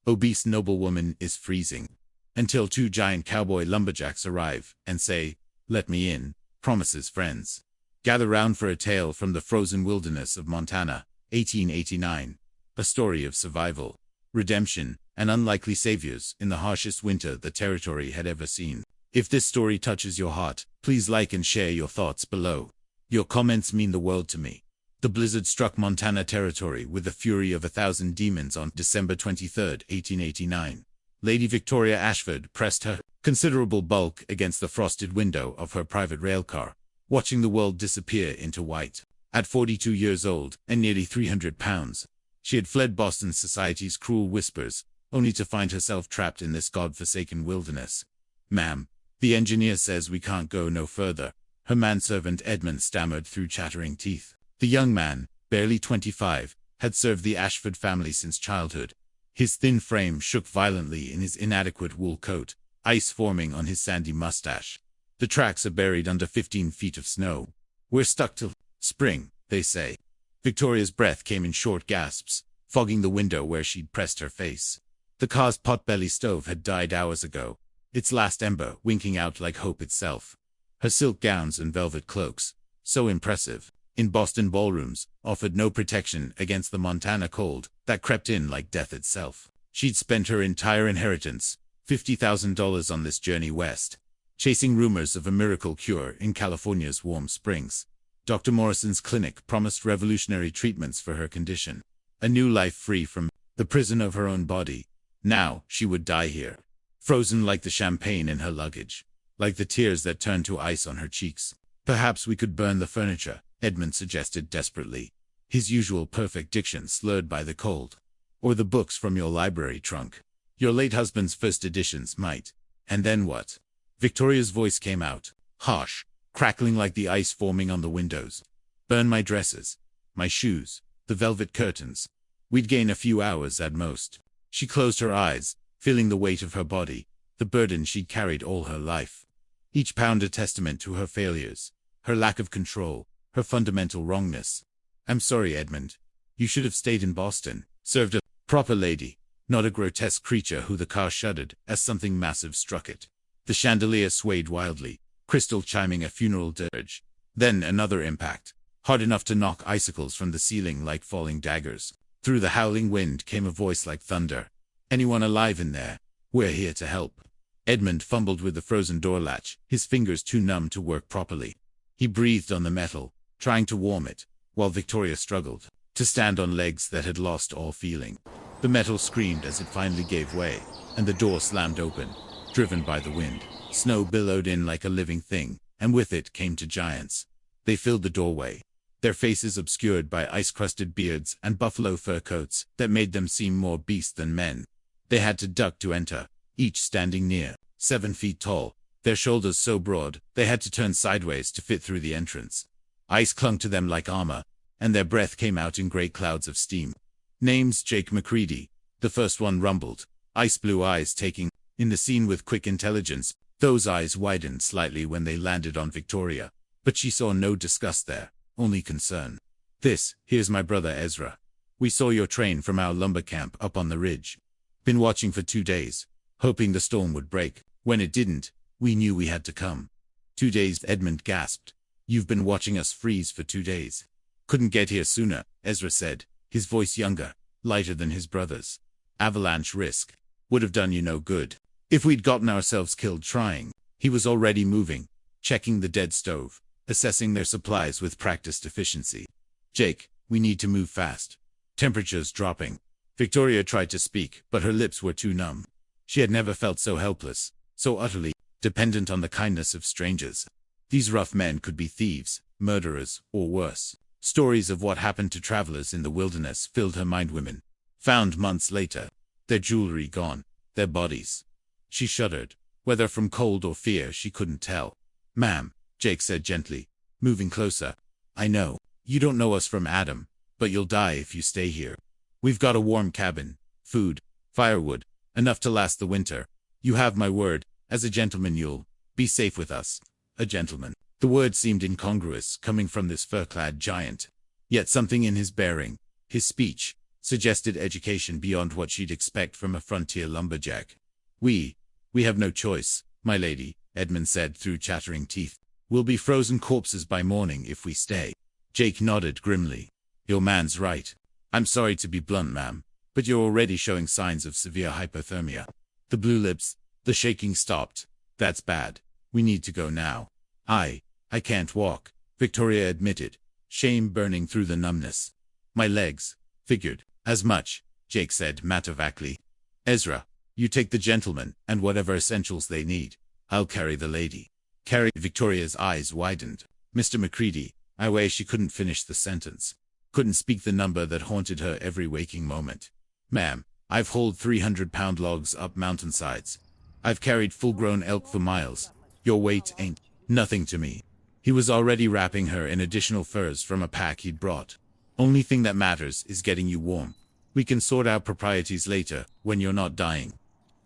obese noblewoman is freezing. Until two giant cowboy lumberjacks arrive and say, "Let me in," promises friends. Gather round for a tale from the frozen wilderness of Montana, 1889. A story of survival, redemption, and unlikely saviors in the harshest winter the territory had ever seen. If this story touches your heart, please like and share your thoughts below. Your comments mean the world to me. The blizzard struck Montana territory with the fury of 1,000 demons on December 23, 1889. Lady Victoria Ashford pressed her considerable bulk against the frosted window of her private railcar, watching the world disappear into white. At 42 years old and nearly 300 pounds, she had fled Boston society's cruel whispers, only to find herself trapped in this god-forsaken wilderness. "Ma'am, the engineer says we can't go no further," her manservant Edmund stammered through chattering teeth. The young man, barely 25, had served the Ashford family since childhood. His thin frame shook violently in his inadequate wool coat, ice forming on his sandy mustache. "The tracks are buried under 15 feet of snow. We're stuck till spring, they say." Victoria's breath came in short gasps, fogging the window where she'd pressed her face. The car's pot-belly stove had died hours ago, its last ember winking out like hope itself. Her silk gowns and velvet cloaks, so impressive in Boston ballrooms, offered no protection against the Montana cold that crept in like death itself. She'd spent her entire inheritance, $50,000 on this journey west, chasing rumors of a miracle cure in California's warm springs. Dr. Morrison's clinic promised revolutionary treatments for her condition, a new life free from the prison of her own body. Now she would die here, frozen like the champagne in her luggage, like the tears that turned to ice on her cheeks. "Perhaps we could burn the furniture," Edmund suggested desperately, his usual perfect diction slurred by the cold. "Or the books from your library trunk. Your late husband's first editions might." "And then what?" Victoria's voice came out, harsh, crackling like the ice forming on the windows. "Burn my dresses, my shoes, the velvet curtains. We'd gain a few hours at most." She closed her eyes, feeling the weight of her body, the burden she'd carried all her life. Each pound a testament to her failures, her lack of control, her fundamental wrongness. "I'm sorry, Edmund. You should have stayed in Boston, served a proper lady, not a grotesque creature who." The car shuddered as something massive struck it. The chandelier swayed wildly, crystal chiming a funeral dirge. Then another impact, hard enough to knock icicles from the ceiling like falling daggers. Through the howling wind came a voice like thunder. "Anyone alive in there? We're here to help." Edmund fumbled with the frozen door latch, his fingers too numb to work properly. He breathed on the metal, trying to warm it, while Victoria struggled to stand on legs that had lost all feeling. The metal screamed as it finally gave way, and the door slammed open, driven by the wind. Snow billowed in like a living thing, and with it came two giants. They filled the doorway, their faces obscured by ice-crusted beards and buffalo fur coats that made them seem more beast than men. They had to duck to enter, each standing near 7 feet tall, their shoulders so broad they had to turn sideways to fit through the entrance. Ice clung to them like armor, and their breath came out in great clouds of steam. "Name's James McCready," the first one rumbled, ice-blue eyes taking in the scene with quick intelligence. Those eyes widened slightly when they landed on Victoria, but she saw no disgust there, only concern. "Here's my brother Ezra. We saw your train from our lumber camp up on the ridge. Been watching for 2 days, hoping the storm would break. When it didn't, we knew we had to come." 2 days, Edmund gasped. "You've been watching us freeze for 2 days. Couldn't get here sooner," Ezra said, his voice younger, lighter than his brother's. "Avalanche risk. Would have done you no good. If we'd gotten ourselves killed trying." He was already moving, checking the dead stove, assessing their supplies with practiced efficiency. "Jake, we need to move fast. Temperature's dropping." Victoria tried to speak, but her lips were too numb. She had never felt so helpless, so utterly dependent on the kindness of strangers. These rough men could be thieves, murderers, or worse. Stories of what happened to travelers in the wilderness filled her mind. Women found months later, their jewelry gone, their bodies. She shuddered, whether from cold or fear she couldn't tell. "Ma'am," Jake said gently, moving closer. "I know, you don't know us from Adam, but you'll die if you stay here. We've got a warm cabin, food, firewood, enough to last the winter. You have my word, as a gentleman you'll be safe with us." A gentleman. The word seemed incongruous coming from this fur-clad giant. Yet something in his bearing, his speech, suggested education beyond what she'd expect from a frontier lumberjack. We have no choice, my lady, Edmund said through chattering teeth. We'll be frozen corpses by morning if we stay. Jake nodded grimly. Your man's right. I'm sorry to be blunt, ma'am, but you're already showing signs of severe hypothermia. The blue lips, the shaking stopped. That's bad. We need to go now. I can't walk, Victoria admitted, shame burning through the numbness. My legs. Figured as much, Jake said matter-of-factly. Ezra, you take the gentlemen and whatever essentials they need. I'll carry the lady. Carry. Victoria's eyes widened. Mr. McCready, I wish she couldn't finish the sentence. Couldn't speak the number that haunted her every waking moment. Ma'am, I've hauled 300-pound logs up mountainsides. I've carried full-grown elk for miles. Your weight ain't nothing to me. He was already wrapping her in additional furs from a pack he'd brought. Only thing that matters is getting you warm. We can sort out proprieties later, when you're not dying.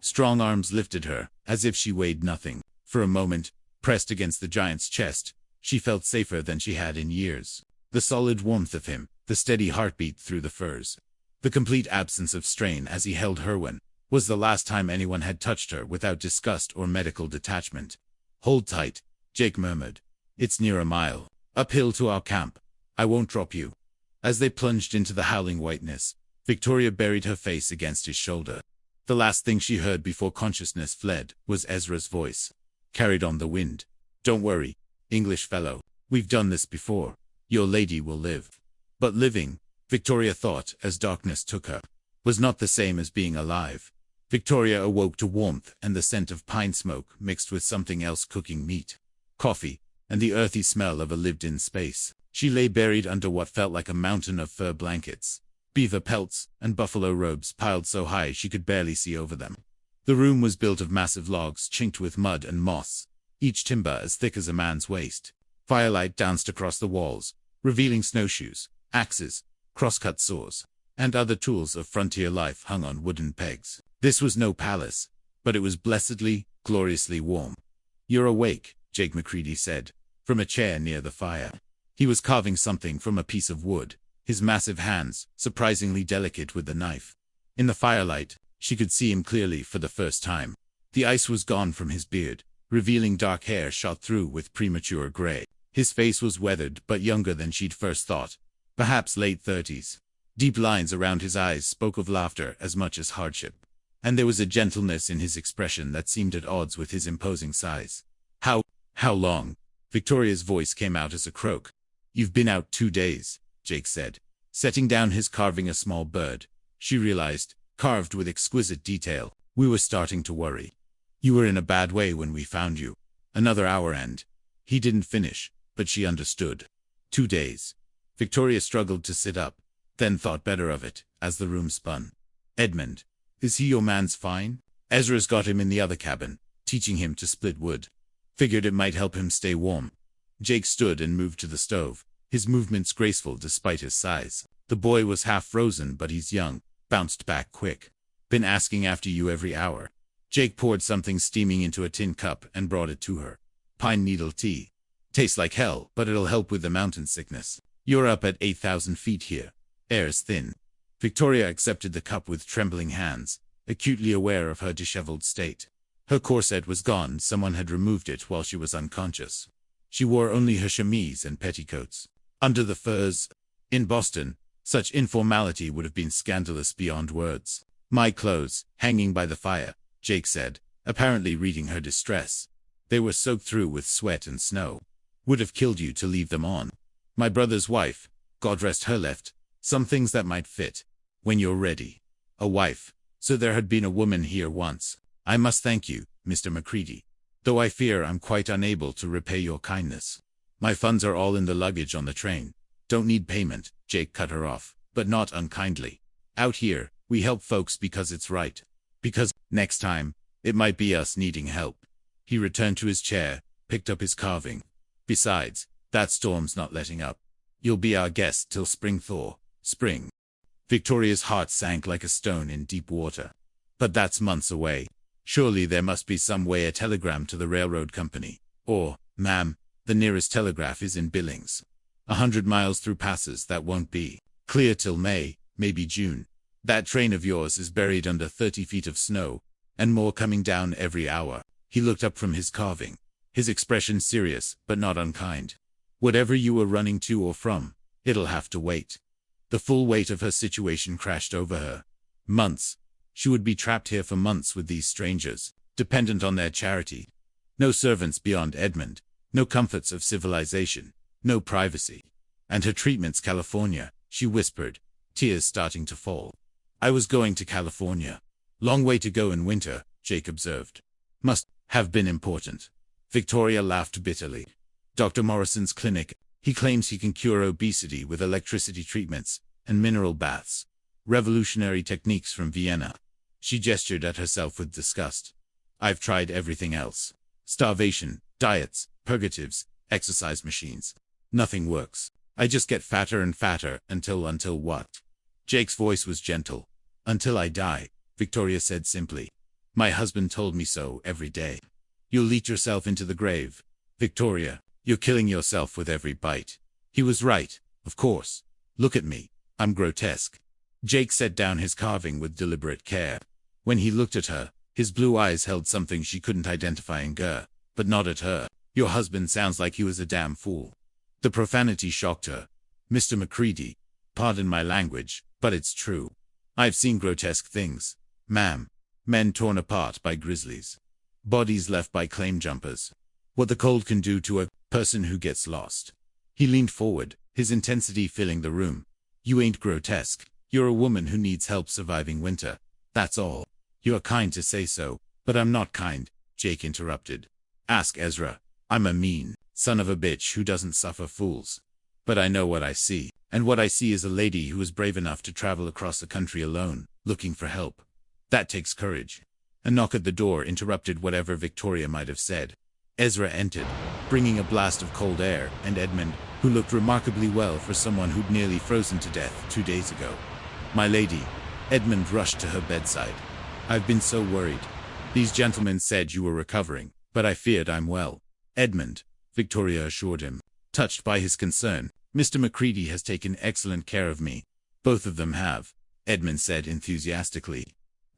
Strong arms lifted her, as if she weighed nothing. For a moment, pressed against the giant's chest, she felt safer than she had in years. The solid warmth of him, the steady heartbeat through the furs, the complete absence of strain as he held her was the last time anyone had touched her without disgust or medical detachment. Hold tight, Jake murmured. It's near a mile. Uphill to our camp. I won't drop you. As they plunged into the howling whiteness, Victoria buried her face against his shoulder. The last thing she heard before consciousness fled was Ezra's voice, carried on the wind. Don't worry, English fellow. We've done this before. Your lady will live. But living, Victoria thought as darkness took her, was not the same as being alive. Victoria awoke to warmth and the scent of pine smoke mixed with something else cooking meat, coffee, and the earthy smell of a lived-in space. She lay buried under what felt like a mountain of fur blankets, beaver pelts, and buffalo robes piled so high she could barely see over them. The room was built of massive logs chinked with mud and moss, each timber as thick as a man's waist. Firelight danced across the walls, revealing snowshoes, axes, crosscut saws, and other tools of frontier life hung on wooden pegs. This was no palace, but it was blessedly, gloriously warm. You're awake, Jake McCready said, from a chair near the fire. He was carving something from a piece of wood, his massive hands surprisingly delicate with the knife. In the firelight, she could see him clearly for the first time. The ice was gone from his beard, revealing dark hair shot through with premature gray. His face was weathered but younger than she'd first thought, perhaps late 30s. Deep lines around his eyes spoke of laughter as much as hardship, and there was a gentleness in his expression that seemed at odds with his imposing size. How long? Victoria's voice came out as a croak. You've been out 2 days, Jake said, setting down his carving a small bird. She realized, carved with exquisite detail. We were starting to worry. You were in a bad way when we found you. Another hour and... He didn't finish, but she understood. 2 days. Victoria struggled to sit up, then thought better of it, as the room spun. Edmund, is he your man's fine? Ezra's got him in the other cabin, teaching him to split wood. Figured it might help him stay warm. Jake stood and moved to the stove, his movements graceful despite his size. The boy was half frozen, but he's young, bounced back quick. Been asking after you every hour. Jake poured something steaming into a tin cup and brought it to her. Pine needle tea. Tastes like hell, but it'll help with the mountain sickness. You're up at 8,000 feet here. Air's thin. Victoria accepted the cup with trembling hands, acutely aware of her disheveled state. Her corset was gone. Someone had removed it while she was unconscious. She wore only her chemise and petticoats. Under the furs, in Boston, such informality would have been scandalous beyond words. My clothes, hanging by the fire, Jake said, apparently reading her distress. They were soaked through with sweat and snow. Would have killed you to leave them on. My brother's wife, God rest her, left some things that might fit. When you're ready. A wife. So there had been a woman here once. I must thank you, Mr. McCready. Though I fear I'm quite unable to repay your kindness. My funds are all in the luggage on the train. Don't need payment, Jake cut her off, but not unkindly. Out here, we help folks because it's right. Because, next time, it might be us needing help. He returned to his chair, picked up his carving. Besides, that storm's not letting up. You'll be our guest till spring thaw. Spring. Victoria's heart sank like a stone in deep water. But that's months away. Surely there must be some way a telegram to the railroad company. Or, ma'am, the nearest telegraph is in Billings. 100 miles through passes that won't be clear till May, maybe June. That train of yours is buried under 30 feet of snow, and more coming down every hour. He looked up from his carving, his expression serious but not unkind. Whatever you were running to or from, it'll have to wait. The full weight of her situation crashed over her. Months. She would be trapped here for months with these strangers, dependent on their charity. No servants beyond Edmund, no comforts of civilization, no privacy. And her treatments, California, she whispered, tears starting to fall. I was going to California. Long way to go in winter, Jake observed. Must have been important. Victoria laughed bitterly. Dr. Morrison's clinic. He claims he can cure obesity with electricity treatments and mineral baths. Revolutionary techniques from Vienna. She gestured at herself with disgust. I've tried everything else. Starvation, diets, purgatives, exercise machines. Nothing works. I just get fatter and fatter until what? Jake's voice was gentle. Until I die, Victoria said simply. My husband told me so every day. You'll eat yourself into the grave. Victoria, you're killing yourself with every bite. He was right, of course. Look at me. I'm grotesque. Jake set down his carving with deliberate care. When he looked at her, his blue eyes held something she couldn't identify in Gur, but not at her. Your husband sounds like he was a damn fool. The profanity shocked her. Mr. McCready, pardon my language, but it's true. I've seen grotesque things, ma'am. Men torn apart by grizzlies. Bodies left by claim jumpers. What the cold can do to a person who gets lost. He leaned forward, his intensity filling the room. You ain't grotesque. You're a woman who needs help surviving winter. That's all. You're kind to say so, but I'm not kind, Jake interrupted. Ask Ezra. I'm a mean son of a bitch who doesn't suffer fools. But I know what I see, and what I see is a lady who is brave enough to travel across the country alone, looking for help. That takes courage. A knock at the door interrupted whatever Victoria might have said. Ezra entered, bringing a blast of cold air, and Edmund, who looked remarkably well for someone who'd nearly frozen to death 2 days ago. My lady. Edmund rushed to her bedside. I've been so worried. These gentlemen said you were recovering, but I feared I'm well. Edmund, Victoria assured him, touched by his concern. Mr. McCready has taken excellent care of me. Both of them have, Edmund said enthusiastically.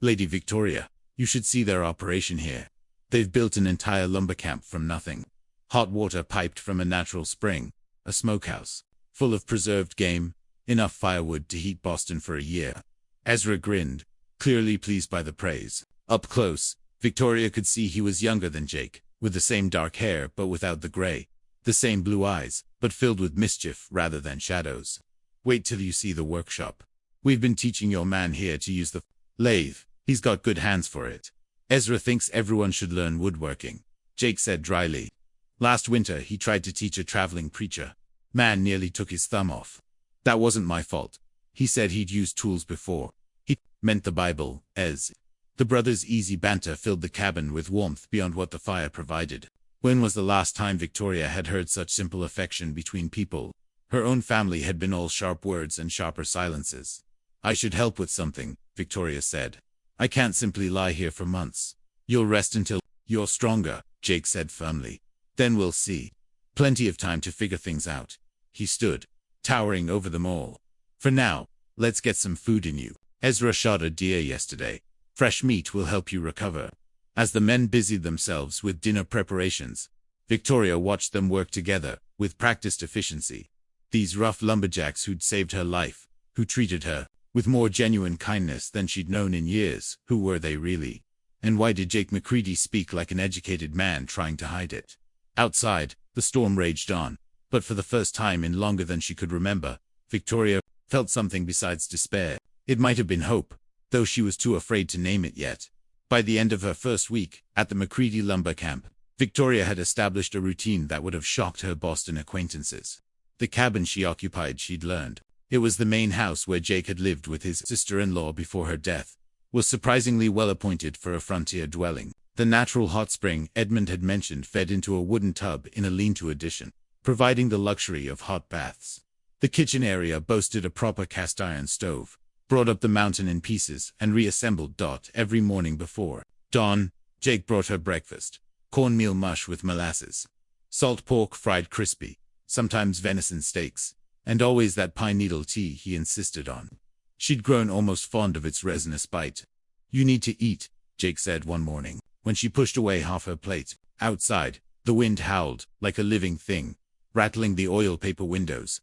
Lady Victoria, you should see their operation here. They've built an entire lumber camp from nothing. Hot water piped from a natural spring, a smokehouse, full of preserved game, enough firewood to heat Boston for a year. Ezra grinned, clearly pleased by the praise. Up close, Victoria could see he was younger than Jake, with the same dark hair but without the gray, the same blue eyes, but filled with mischief rather than shadows. Wait till you see the workshop. We've been teaching your man here to use the lathe. He's got good hands for it. Ezra thinks everyone should learn woodworking, Jake said dryly. Last winter he tried to teach a traveling preacher. Man nearly took his thumb off. That wasn't my fault. He said he'd used tools before. He meant the Bible, The brothers' easy banter filled the cabin with warmth beyond what the fire provided. When was the last time Victoria had heard such simple affection between people? Her own family had been all sharp words and sharper silences. I should help with something, Victoria said. I can't simply lie here for months. You'll rest until you're stronger, Jake said firmly. Then we'll see. Plenty of time to figure things out. He stood, towering over them all. For now, let's get some food in you. Ezra shot a deer yesterday. Fresh meat will help you recover. As the men busied themselves with dinner preparations, Victoria watched them work together, with practiced efficiency. These rough lumberjacks who'd saved her life, who treated her with more genuine kindness than she'd known in years. Who were they really? And why did Jake McCready speak like an educated man trying to hide it? Outside, the storm raged on, but for the first time in longer than she could remember, Victoria felt something besides despair. It might have been hope, though she was too afraid to name it yet. By the end of her first week, at the McCready lumber camp, Victoria had established a routine that would have shocked her Boston acquaintances. The cabin she occupied, she'd learned. It was the main house where Jake had lived with his sister-in-law before her death, was surprisingly well appointed for a frontier dwelling. The natural hot spring Edmund had mentioned fed into a wooden tub in a lean-to addition, providing the luxury of hot baths. The kitchen area boasted a proper cast-iron stove, brought up the mountain in pieces and reassembled every morning before dawn. Jake brought her breakfast, cornmeal mush with molasses, salt pork fried crispy, sometimes venison steaks, and always that pine needle tea he insisted on. She'd grown almost fond of its resinous bite. "You need to eat," Jake said one morning, when she pushed away half her plate. Outside, the wind howled like a living thing, rattling the oil paper windows.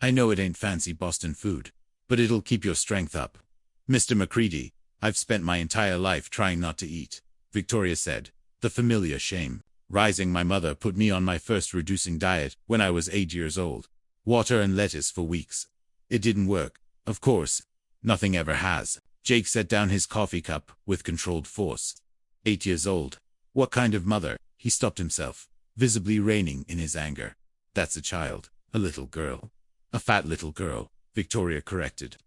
"I know it ain't fancy Boston food, but it'll keep your strength up." "Mr. McCready, I've spent my entire life trying not to eat," Victoria said, the familiar shame rising. "My mother put me on my first reducing diet when I was 8 years old. Water and lettuce for weeks. It didn't work, of course. Nothing ever has." Jake set down his coffee cup with controlled force. 8 years old. What kind of mother? He stopped himself, visibly reining in his anger. "That's a child. A little girl." "A fat little girl," Victoria corrected.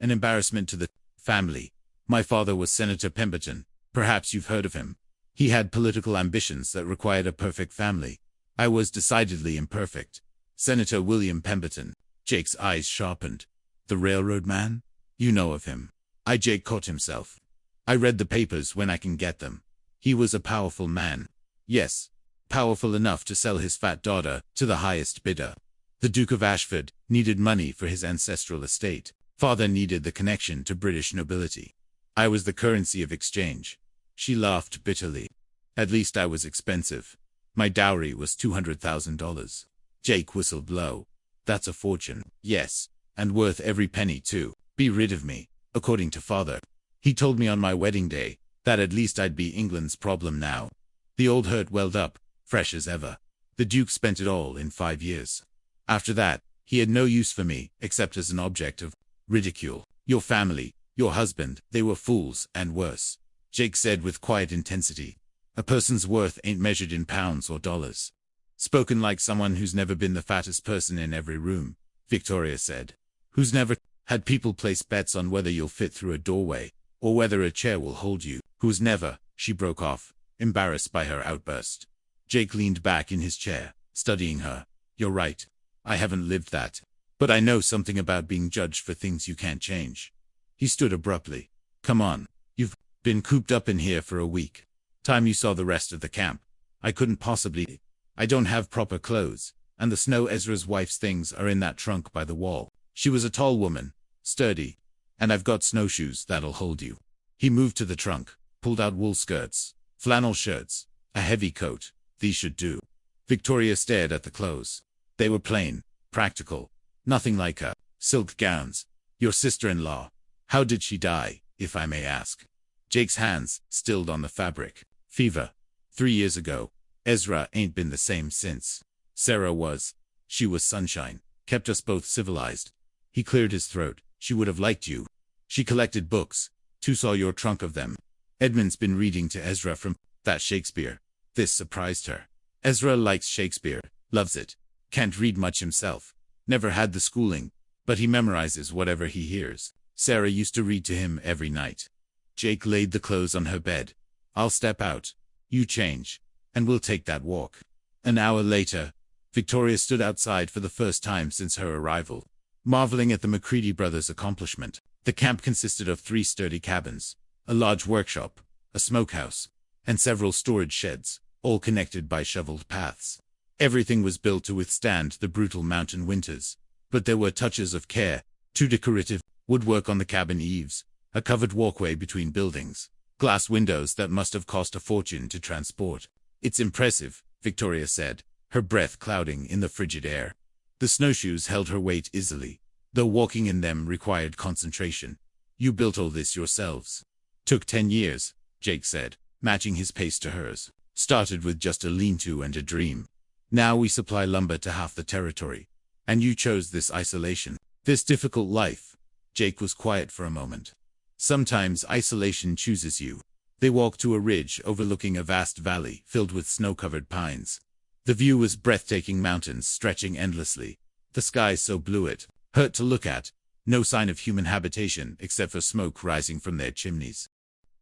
"An embarrassment to the family. My father was Senator Pinkerton. Perhaps you've heard of him. He had political ambitions that required a perfect family. I was decidedly imperfect." "Senator William Pinkerton." Jake's eyes sharpened. "The railroad man? You know of him?" Jake caught himself. "I read the papers when I can get them. He was a powerful man." "Yes, powerful enough to sell his fat daughter to the highest bidder. The Duke of Ashford needed money for his ancestral estate. Father needed the connection to British nobility. I was the currency of exchange." She laughed bitterly. "At least I was expensive. My dowry was $200,000. Jake whistled low. "That's a fortune." "Yes, and worth every penny too. Be rid of me, according to father. He told me on my wedding day that at least I'd be England's problem now." The old hurt welled up, fresh as ever. "The Duke spent it all in 5 years. After that, he had no use for me except as an object of ridicule. Your family, your husband, they were fools and worse," Jake said with quiet intensity. "A person's worth ain't measured in pounds or dollars." "Spoken like someone who's never been the fattest person in every room," Victoria said. "Who's never had people place bets on whether you'll fit through a doorway, or whether a chair will hold you. Who's never—" She broke off, embarrassed by her outburst. Jake leaned back in his chair, studying her. "You're right. I haven't lived that. But I know something about being judged for things you can't change." He stood abruptly. "Come on. You've been cooped up in here for a week. Time you saw the rest of the camp. I couldn't possibly. I don't have proper clothes, and the snow Ezra's wife's things are in that trunk by the wall." She was a tall woman, sturdy. "And I've got snowshoes that'll hold you." He moved to the trunk, pulled out wool skirts, flannel shirts, a heavy coat. "These should do." Victoria stared at the clothes. They were plain, practical, nothing like her silk gowns. "Your sister-in-law. How did she die, if I may ask?" Jake's hands stilled on the fabric. "Fever. 3 years ago. Ezra ain't been the same since. Sarah was. She was sunshine. Kept us both civilized." He cleared his throat. "She would have liked you. She collected books. Too saw your trunk of them. Edmund's been reading to Ezra from that Shakespeare." This surprised her. "Ezra likes Shakespeare. Loves it. Can't read much himself. Never had the schooling, but he memorizes whatever he hears. Sarah used to read to him every night." Jake laid the clothes on her bed. "I'll step out. You change, and we'll take that walk." An hour later, Victoria stood outside for the first time since her arrival, marveling at the McCready brothers' accomplishment. The camp consisted of 3 sturdy cabins, a large workshop, a smokehouse, and several storage sheds, all connected by shoveled paths. Everything was built to withstand the brutal mountain winters, but there were touches of care: 2 decorative woodwork on the cabin eaves, a covered walkway between buildings, glass windows that must have cost a fortune to transport. "It's impressive," Victoria said, her breath clouding in the frigid air. The snowshoes held her weight easily, though walking in them required concentration. "You built all this yourselves?" "Took 10 years, Jake said, matching his pace to hers. "Started with just a lean-to and a dream. Now we supply lumber to half the territory. And you chose this isolation, this difficult life." Jake was quiet for a moment. "Sometimes isolation chooses you." They walked to a ridge overlooking a vast valley filled with snow-covered pines. The view was breathtaking: mountains stretching endlessly, the sky so blue it hurt to look at, no sign of human habitation except for smoke rising from their chimneys.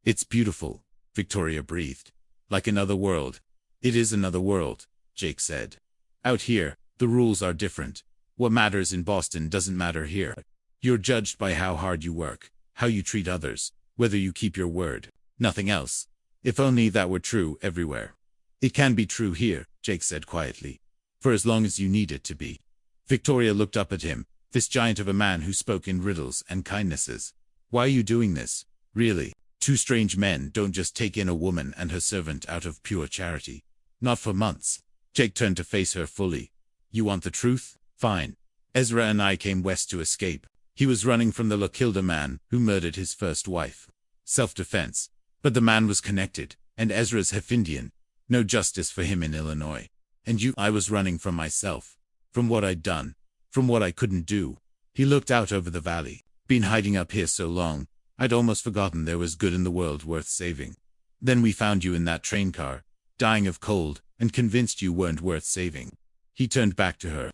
"It's beautiful," Victoria breathed. "Like another world." "It is another world," Jake said. "Out here, the rules are different. What matters in Boston doesn't matter here. You're judged by how hard you work, how you treat others, whether you keep your word. Nothing else. If only that were true everywhere." "It can be true here," Jake said quietly. "For as long as you need it to be." Victoria looked up at him, This giant of a man who spoke in riddles and kindnesses. Why are you doing this? Really? Two strange men don't just take in a woman and her servant out of pure charity. Not for months. Jake turned to face her fully. You want the truth? Fine. Ezra and I came west to escape. He was running from the Lochilda man who murdered his first wife. Self-defense. But the man was connected, and Ezra's half Indian. No justice for him in Illinois. And you? I was running from myself. From what I'd done. From what I couldn't do. He looked out over the valley. Been hiding up here so long, I'd almost forgotten there was good in the world worth saving. Then we found you in that train car, dying of cold, and convinced you weren't worth saving. He turned back to her.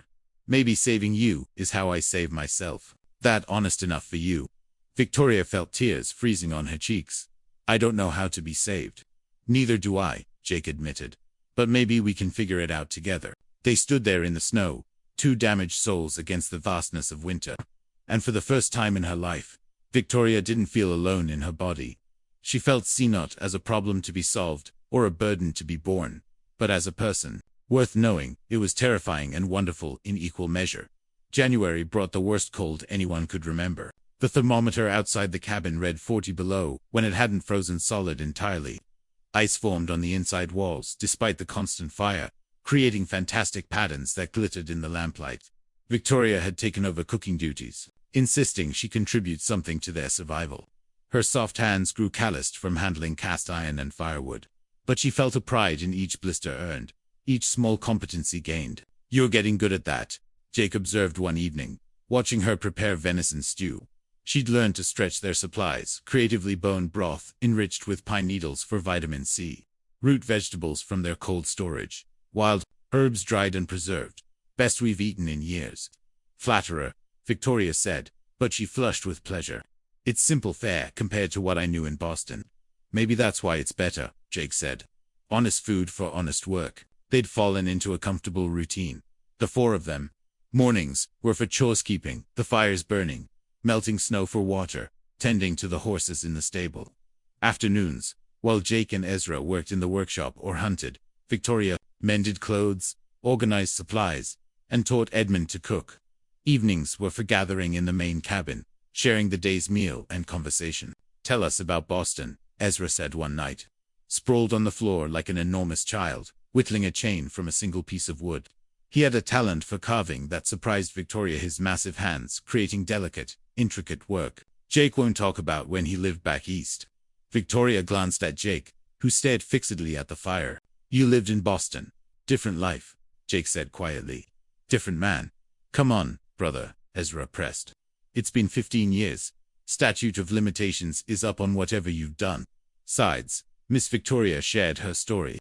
Maybe saving you is how I save myself. That honest enough for you? Victoria felt tears freezing on her cheeks. I don't know how to be saved. Neither do I, Jake admitted. But maybe we can figure it out together. They stood there in the snow, two damaged souls against the vastness of winter. And for the first time in her life, Victoria didn't feel alone in her body. She felt seen not as a problem to be solved, or a burden to be borne, but as a person, worth knowing. It was terrifying and wonderful in equal measure. January brought the worst cold anyone could remember. The thermometer outside the cabin read 40 below, when it hadn't frozen solid entirely. Ice formed on the inside walls, despite the constant fire, creating fantastic patterns that glittered in the lamplight. Victoria had taken over cooking duties, insisting she contribute something to their survival. Her soft hands grew calloused from handling cast iron and firewood. But she felt a pride in each blister earned, each small competency gained. You're getting good at that, Jake observed one evening, watching her prepare venison stew. She'd learned to stretch their supplies, creatively bone broth enriched with pine needles for vitamin C, root vegetables from their cold storage, wild herbs dried and preserved. Best we've eaten in years. Flatterer, Victoria said, but she flushed with pleasure. It's simple fare compared to what I knew in Boston. Maybe that's why it's better, Jake said. Honest food for honest work. They'd fallen into a comfortable routine. The four of them. Mornings were for chores keeping, the fires burning, melting snow for water, tending to the horses in the stable. Afternoons, while Jake and Ezra worked in the workshop or hunted, Victoria mended clothes, organized supplies, and taught Edmund to cook. Evenings were for gathering in the main cabin, sharing the day's meal and conversation. Tell us about Boston, Ezra said one night. Sprawled on the floor like an enormous child, whittling a chain from a single piece of wood. He had a talent for carving that surprised Victoria, his massive hands creating delicate, intricate work. Jake won't talk about when he lived back east. Victoria glanced at Jake, who stared fixedly at the fire. You lived in Boston. Different life, Jake said quietly. Different man. Come on, brother, Ezra pressed. It's been 15 years. Statute of limitations is up on whatever you've done. Sides, Miss Victoria shared her story.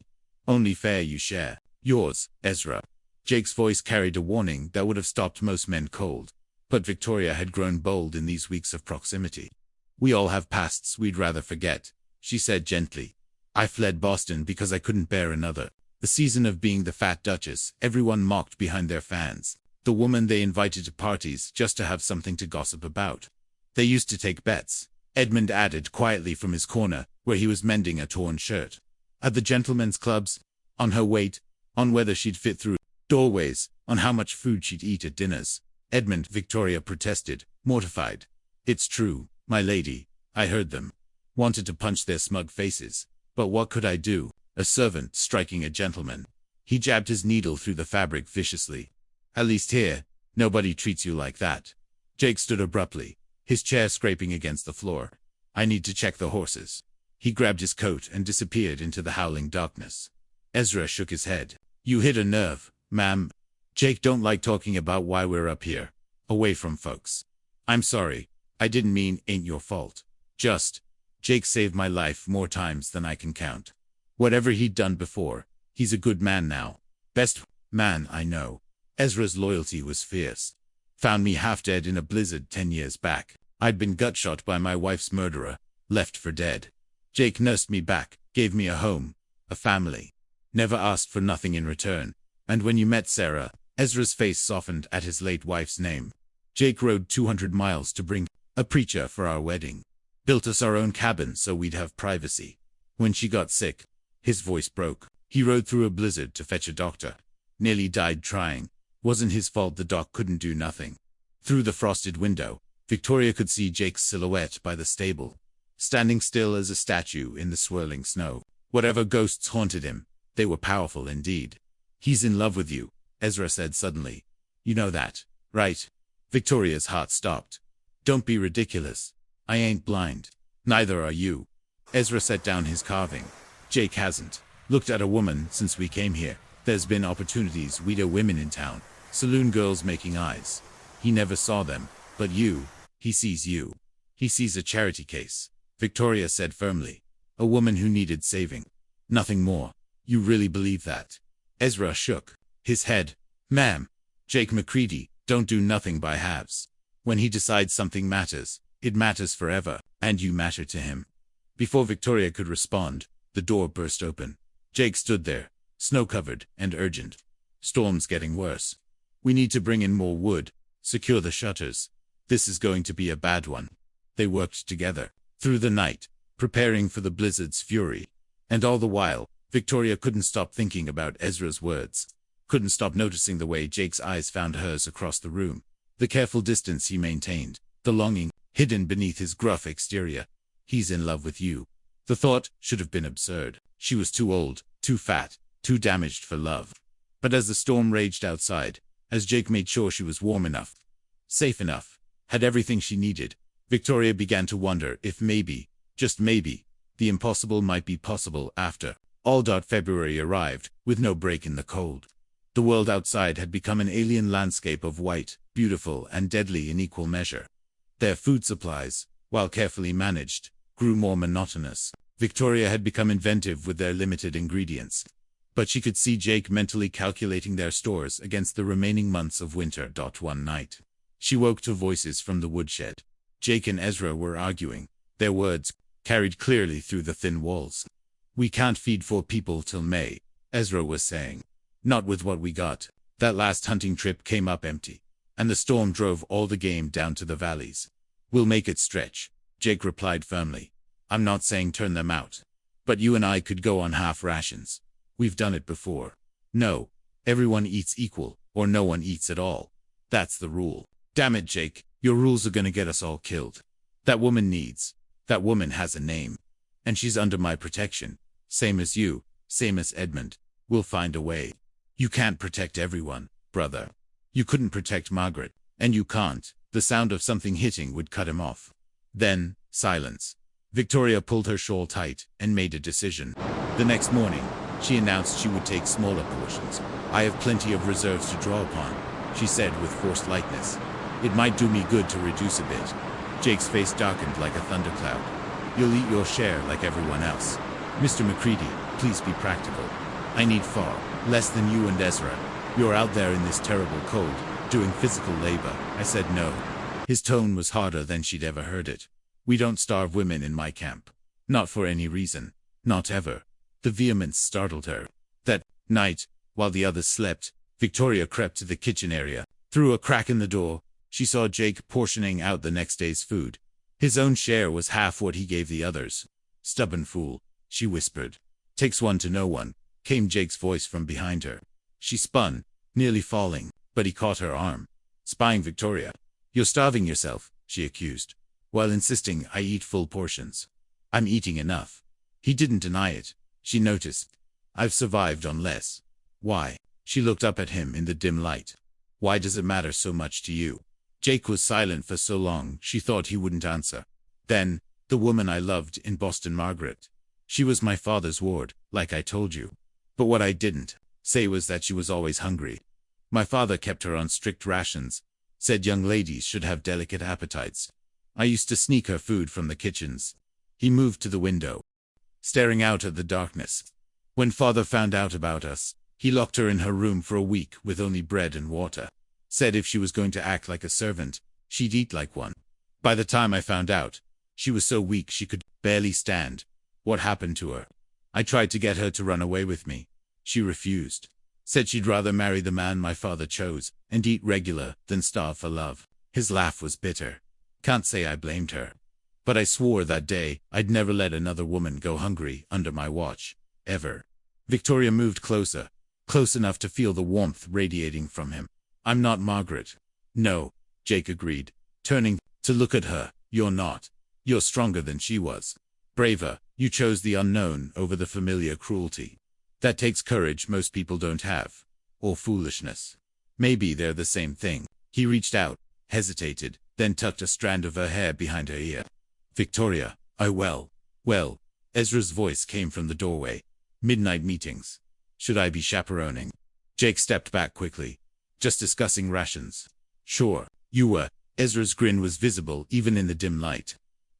Only fair you share. Yours, Ezra. Jake's voice carried a warning that would have stopped most men cold. But Victoria had grown bold in these weeks of proximity. We all have pasts we'd rather forget, she said gently. I fled Boston because I couldn't bear another. The season of being the fat duchess, everyone mocked behind their fans. The woman they invited to parties just to have something to gossip about. They used to take bets, Edmund added quietly from his corner, where he was mending a torn shirt. At the gentlemen's clubs, on her weight, on whether she'd fit through doorways, on how much food she'd eat at dinners. Edmund, Victoria protested, mortified. It's true, my lady, I heard them. Wanted to punch their smug faces. But what could I do? A servant striking a gentleman. He jabbed his needle through the fabric viciously. At least here, nobody treats you like that. Jake stood abruptly, his chair scraping against the floor. I need to check the horses. He grabbed his coat and disappeared into the howling darkness. Ezra shook his head. You hit a nerve, ma'am. Jake don't like talking about why we're up here, away from folks. I'm sorry, I didn't mean ain't your fault. Just, Jake saved my life more times than I can count. Whatever he'd done before, he's a good man now. Best man I know. Ezra's loyalty was fierce. Found me half dead in a blizzard 10 years back. I'd been gut-shot by my wife's murderer, left for dead. Jake nursed me back, gave me a home, a family. Never asked for nothing in return. And when you met Sarah, Ezra's face softened at his late wife's name. Jake rode 200 miles to bring a preacher for our wedding. Built us our own cabin so we'd have privacy. When she got sick, his voice broke. He rode through a blizzard to fetch a doctor. Nearly died trying. Wasn't his fault the doc couldn't do nothing. Through the frosted window, Victoria could see Jake's silhouette by the stable, standing still as a statue in the swirling snow. Whatever ghosts haunted him, they were powerful indeed. "He's in love with you," Ezra said suddenly. "You know that, right?" Victoria's heart stopped. "Don't be ridiculous. I ain't blind. Neither are you." Ezra set down his carving. "Jake hasn't looked at a woman since we came here. There's been opportunities, widow women in town, saloon girls making eyes. He never saw them, but you, he sees you. He sees a charity case," Victoria said firmly. "A woman who needed saving. Nothing more." "You really believe that?" Ezra shook his head. "Ma'am, Jake McCready don't do nothing by halves. When he decides something matters, it matters forever, and you matter to him." Before Victoria could respond, the door burst open. Jake stood there, snow-covered and urgent. "Storm's getting worse. We need to bring in more wood, secure the shutters. This is going to be a bad one." They worked together through the night, preparing for the blizzard's fury. And all the while, Victoria couldn't stop thinking about Ezra's words. Couldn't stop noticing the way Jake's eyes found hers across the room. The careful distance he maintained, the longing hidden beneath his gruff exterior. "He's in love with you." The thought should have been absurd. She was too old, too fat, too damaged for love. But as the storm raged outside, as Jake made sure she was warm enough, safe enough, had everything she needed, Victoria began to wonder if maybe, just maybe, the impossible might be possible after all. February arrived, with no break in the cold. The world outside had become an alien landscape of white, beautiful and deadly in equal measure. Their food supplies, while carefully managed, grew more monotonous. Victoria had become inventive with their limited ingredients. But she could see Jake mentally calculating their stores against the remaining months of winter. One night, she woke to voices from the woodshed. Jake and Ezra were arguing, their words carried clearly through the thin walls. "We can't feed 4 people till May," Ezra was saying. "Not with what we got. That last hunting trip came up empty, and the storm drove all the game down to the valleys." "We'll make it stretch," Jake replied firmly. "I'm not saying turn them out. But you and I could go on half rations. We've done it before. No, everyone eats equal, or no one eats at all. That's the rule." "Damn it, Jake, your rules are gonna get us all killed. That woman has a name. And she's under my protection. Same as you, same as Edmund. We'll find a way. You can't protect everyone, brother. You couldn't protect Margaret, and you can't." The sound of something hitting would cut him off. Then, silence. Victoria pulled her shawl tight and made a decision. The next morning, she announced she would take smaller portions. "I have plenty of reserves to draw upon," she said with forced lightness. "It might do me good to reduce a bit." Jake's face darkened like a thundercloud. "You'll eat your share like everyone else. Mr. McCready, please be practical. I need far less than you and Ezra. You're out there in this terrible cold, doing physical labor." I said no. His tone was harder than she'd ever heard it. "We don't starve women in my camp. Not for any reason. Not ever." The vehemence startled her. That night, while the others slept, Victoria crept to the kitchen area. Through a crack in the door, she saw Jake portioning out the next day's food. His own share was half what he gave the others. "Stubborn fool," she whispered. "Takes one to know one," came Jake's voice from behind her. She spun, nearly falling, but he caught her arm. Spying Victoria. "You're starving yourself," she accused, while insisting I eat full portions. "I'm eating enough." He didn't deny it. She noticed. "I've survived on less." "Why?" She looked up at him in the dim light. "Why does it matter so much to you?" Jake was silent for so long she thought he wouldn't answer. "Then, the woman I loved in Boston, Margaret. She was my father's ward, like I told you. But what I didn't say was that she was always hungry. My father kept her on strict rations, said young ladies should have delicate appetites. I used to sneak her food from the kitchens." He moved to the window, staring out at the darkness. "When father found out about us, he locked her in her room for a week with only bread and water. Said if she was going to act like a servant, she'd eat like one. By the time I found out, she was so weak she could barely stand. What happened to her? I tried to get her to run away with me. She refused. Said she'd rather marry the man my father chose and eat regular than starve for love." His laugh was bitter. "Can't say I blamed her. But I swore that day I'd never let another woman go hungry under my watch. Ever." Victoria moved closer, close enough to feel the warmth radiating from him. "I'm not Margaret. No, Jake agreed, turning to look at her. You're not. You're stronger than she was. Braver. You chose the unknown over the familiar cruelty. That takes courage most people don't have. Or foolishness. Maybe they're the same thing. He reached out, hesitated, then tucked a strand of her hair behind her ear. Victoria, well. Ezra's voice came from the doorway. Midnight meetings. Should I be chaperoning? Jake stepped back quickly. Just discussing rations. Sure, you were. Ezra's grin was visible even in the dim light.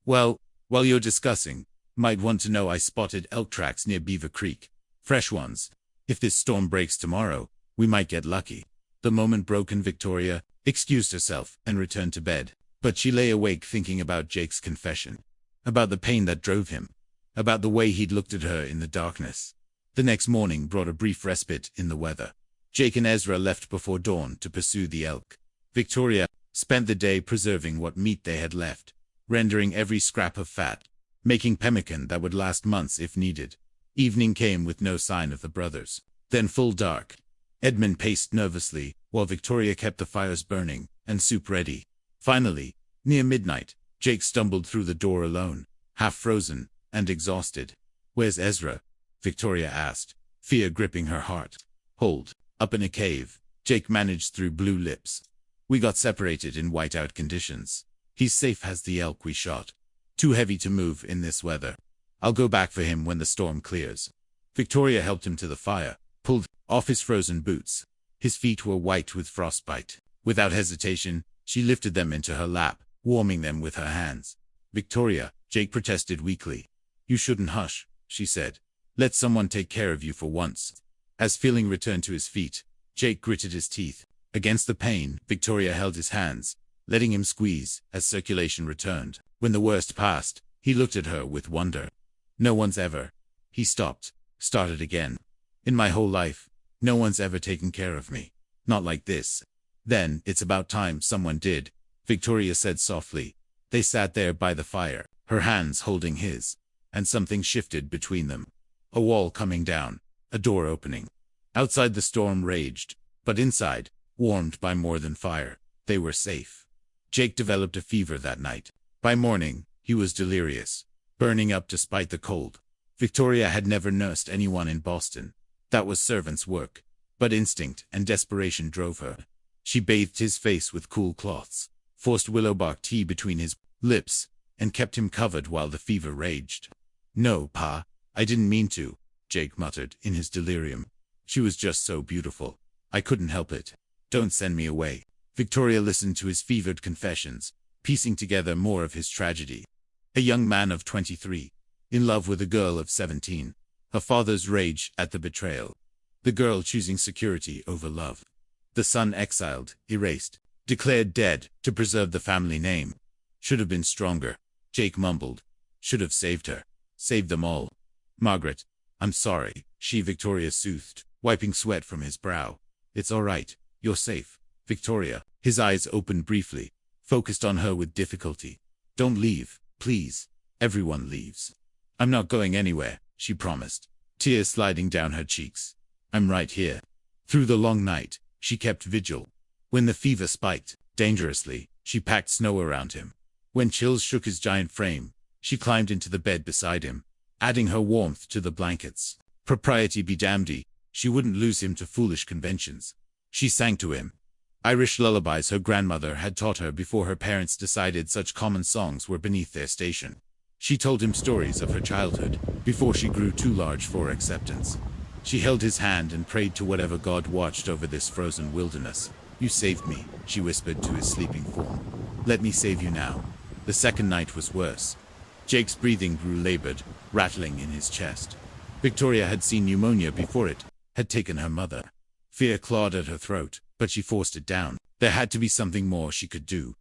Well, while you're discussing, might want to know I spotted elk tracks near Beaver Creek. Fresh ones. If this storm breaks tomorrow, we might get lucky. The moment broken, Victoria excused herself and returned to bed. But she lay awake thinking about Jake's confession. About the pain that drove him. About the way he'd looked at her in the darkness. The next morning brought a brief respite in the weather. Jake and Ezra left before dawn to pursue the elk. Victoria spent the day preserving what meat they had left, rendering every scrap of fat, making pemmican that would last months if needed. Evening came with no sign of the brothers. Then full dark. Edmund paced nervously, while Victoria kept the fires burning and soup ready. Finally, near midnight, Jake stumbled through the door alone, half frozen and exhausted. Where's Ezra? Victoria asked, fear gripping her heart. Hold, up in a cave, Jake managed through blue lips. We got separated in whiteout conditions. He's safe as the elk we shot. Too heavy to move in this weather. I'll go back for him when the storm clears. Victoria helped him to the fire, pulled off his frozen boots. His feet were white with frostbite. Without hesitation, she lifted them into her lap, warming them with her hands. Victoria, Jake protested weakly. You shouldn't hush, she said. Let someone take care of you for once. As feeling returned to his feet, Jake gritted his teeth. Against the pain, Victoria held his hands, letting him squeeze as circulation returned. When the worst passed, he looked at her with wonder. No one's ever. He stopped, started again. In my whole life, no one's ever taken care of me. Not like this. Then, it's about time someone did, Victoria said softly. They sat there by the fire, her hands holding his, and something shifted between them. A wall coming down, a door opening. Outside the storm raged, but inside, warmed by more than fire, they were safe. Jake developed a fever that night. By morning, he was delirious, burning up despite the cold. Victoria had never nursed anyone in Boston. That was servant's work. But instinct and desperation drove her. She bathed his face with cool cloths, forced willowbark tea between his lips, and kept him covered while the fever raged. No, Pa, I didn't mean to, Jake muttered in his delirium. She was just so beautiful. I couldn't help it. Don't send me away. Victoria listened to his fevered confessions, piecing together more of his tragedy. A young man of 23, in love with a girl of 17. Her father's rage at the betrayal. The girl choosing security over love. The son exiled, erased, declared dead to preserve the family name. Should have been stronger, Jake mumbled. Should have saved her. Saved them all. Margaret, I'm sorry, Victoria soothed, wiping sweat from his brow. It's all right. You're safe, Victoria. His eyes opened briefly, focused on her with difficulty. Don't leave, please. Everyone leaves. I'm not going anywhere, she promised, tears sliding down her cheeks. I'm right here. Through the long night, she kept vigil. When the fever spiked, dangerously, she packed snow around him. When chills shook his giant frame, she climbed into the bed beside him, adding her warmth to the blankets. Propriety be damned, she wouldn't lose him to foolish conventions. She sang to him. Irish lullabies her grandmother had taught her before her parents decided such common songs were beneath their station. She told him stories of her childhood, before she grew too large for acceptance. She held his hand and prayed to whatever God watched over this frozen wilderness. You saved me, she whispered to his sleeping form. Let me save you now. The second night was worse. Jake's breathing grew labored, rattling in his chest. Victoria had seen pneumonia before it had taken her mother. Fear clawed at her throat, but she forced it down. There had to be something more she could do.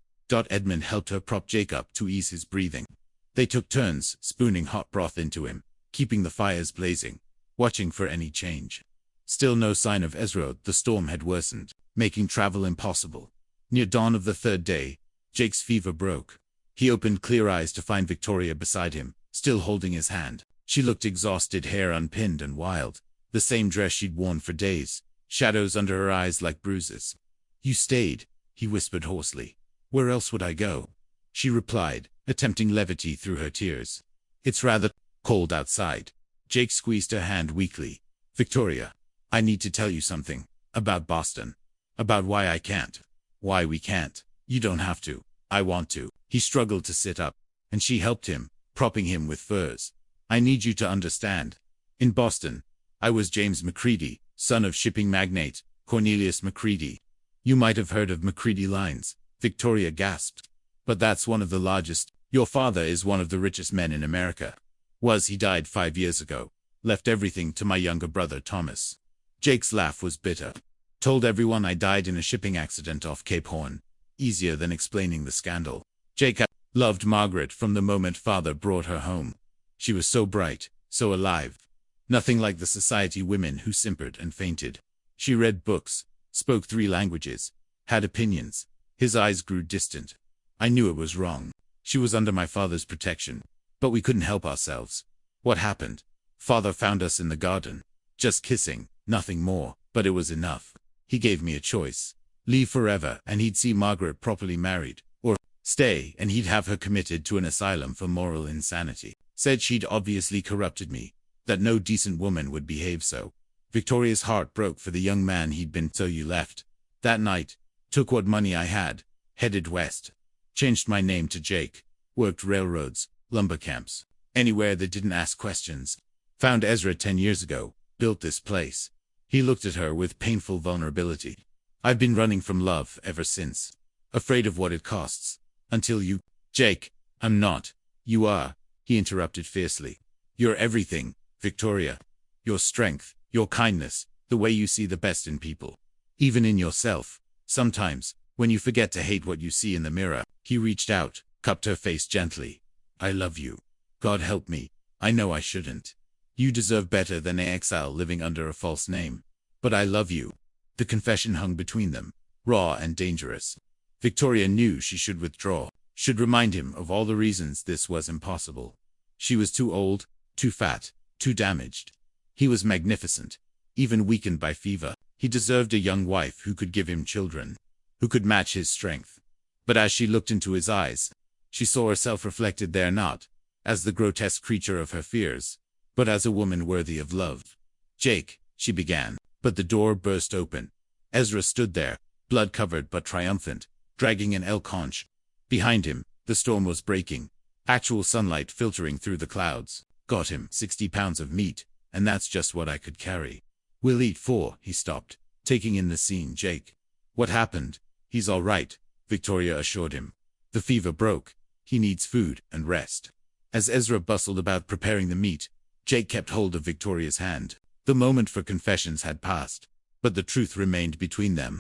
Edmund helped her prop Jake up to ease his breathing. They took turns, spooning hot broth into him, keeping the fires blazing, watching for any change. Still no sign of Ezra. The storm had worsened, making travel impossible. Near dawn of the third day, Jake's fever broke. He opened clear eyes to find Victoria beside him, still holding his hand. She looked exhausted, hair unpinned and wild. The same dress she'd worn for days, shadows under her eyes like bruises. You stayed, he whispered hoarsely. Where else would I go? She replied, attempting levity through her tears. It's rather cold outside. Jake squeezed her hand weakly. Victoria, I need to tell you something. About Boston. About why I can't. Why we can't. You don't have to. I want to. He struggled to sit up, and she helped him, propping him with furs. I need you to understand. In Boston, I was James McCready, son of shipping magnate Cornelius McCready. You might have heard of McCready Lines, Victoria gasped. But that's one of the largest. Your father is one of the richest men in America. He died 5 years ago. Left everything to my younger brother Thomas. Jake's laugh was bitter. Told everyone I died in a shipping accident off Cape Horn. Easier than explaining the scandal. Jake loved Margaret from the moment father brought her home. She was so bright, so alive. Nothing like the society women who simpered and fainted. She read books, spoke 3 languages, had opinions. His eyes grew distant. I knew it was wrong. She was under my father's protection, but we couldn't help ourselves. What happened? Father found us in the garden. Just kissing, nothing more, but it was enough. He gave me a choice. Leave forever and he'd see Margaret properly married, or stay and he'd have her committed to an asylum for moral insanity. Said she'd obviously corrupted me, that no decent woman would behave so. Victoria's heart broke for the young man he'd been. So you left. That night, took what money I had, headed west. Changed my name to Jake. Worked railroads, lumber camps, anywhere that didn't ask questions. Found Ezra 10 years ago, built this place. He looked at her with painful vulnerability. I've been running from love ever since. Afraid of what it costs. Until you. Jake, I'm not. You are, he interrupted fiercely. You're everything, Victoria. Your strength, your kindness, the way you see the best in people. Even in yourself. Sometimes, when you forget to hate what you see in the mirror. He reached out, cupped her face gently. I love you. God help me. I know I shouldn't. You deserve better than an exile living under a false name. But I love you. The confession hung between them, raw and dangerous. Victoria knew she should withdraw, should remind him of all the reasons this was impossible. She was too old, too fat, too damaged. He was magnificent, even weakened by fever. He deserved a young wife who could give him children, who could match his strength. But as she looked into his eyes, she saw herself reflected there not as the grotesque creature of her fears, but as a woman worthy of love. Jake, she began, but the door burst open. Ezra stood there, blood-covered but triumphant, dragging an elk haunch. Behind him, the storm was breaking, actual sunlight filtering through the clouds. Got him 60 pounds of meat, and that's just what I could carry. We'll eat 4, he stopped, taking in the scene. Jake. What happened? He's all right, Victoria assured him. The fever broke. He needs food and rest. As Ezra bustled about preparing the meat, Jake kept hold of Victoria's hand. The moment for confessions had passed, but the truth remained between them.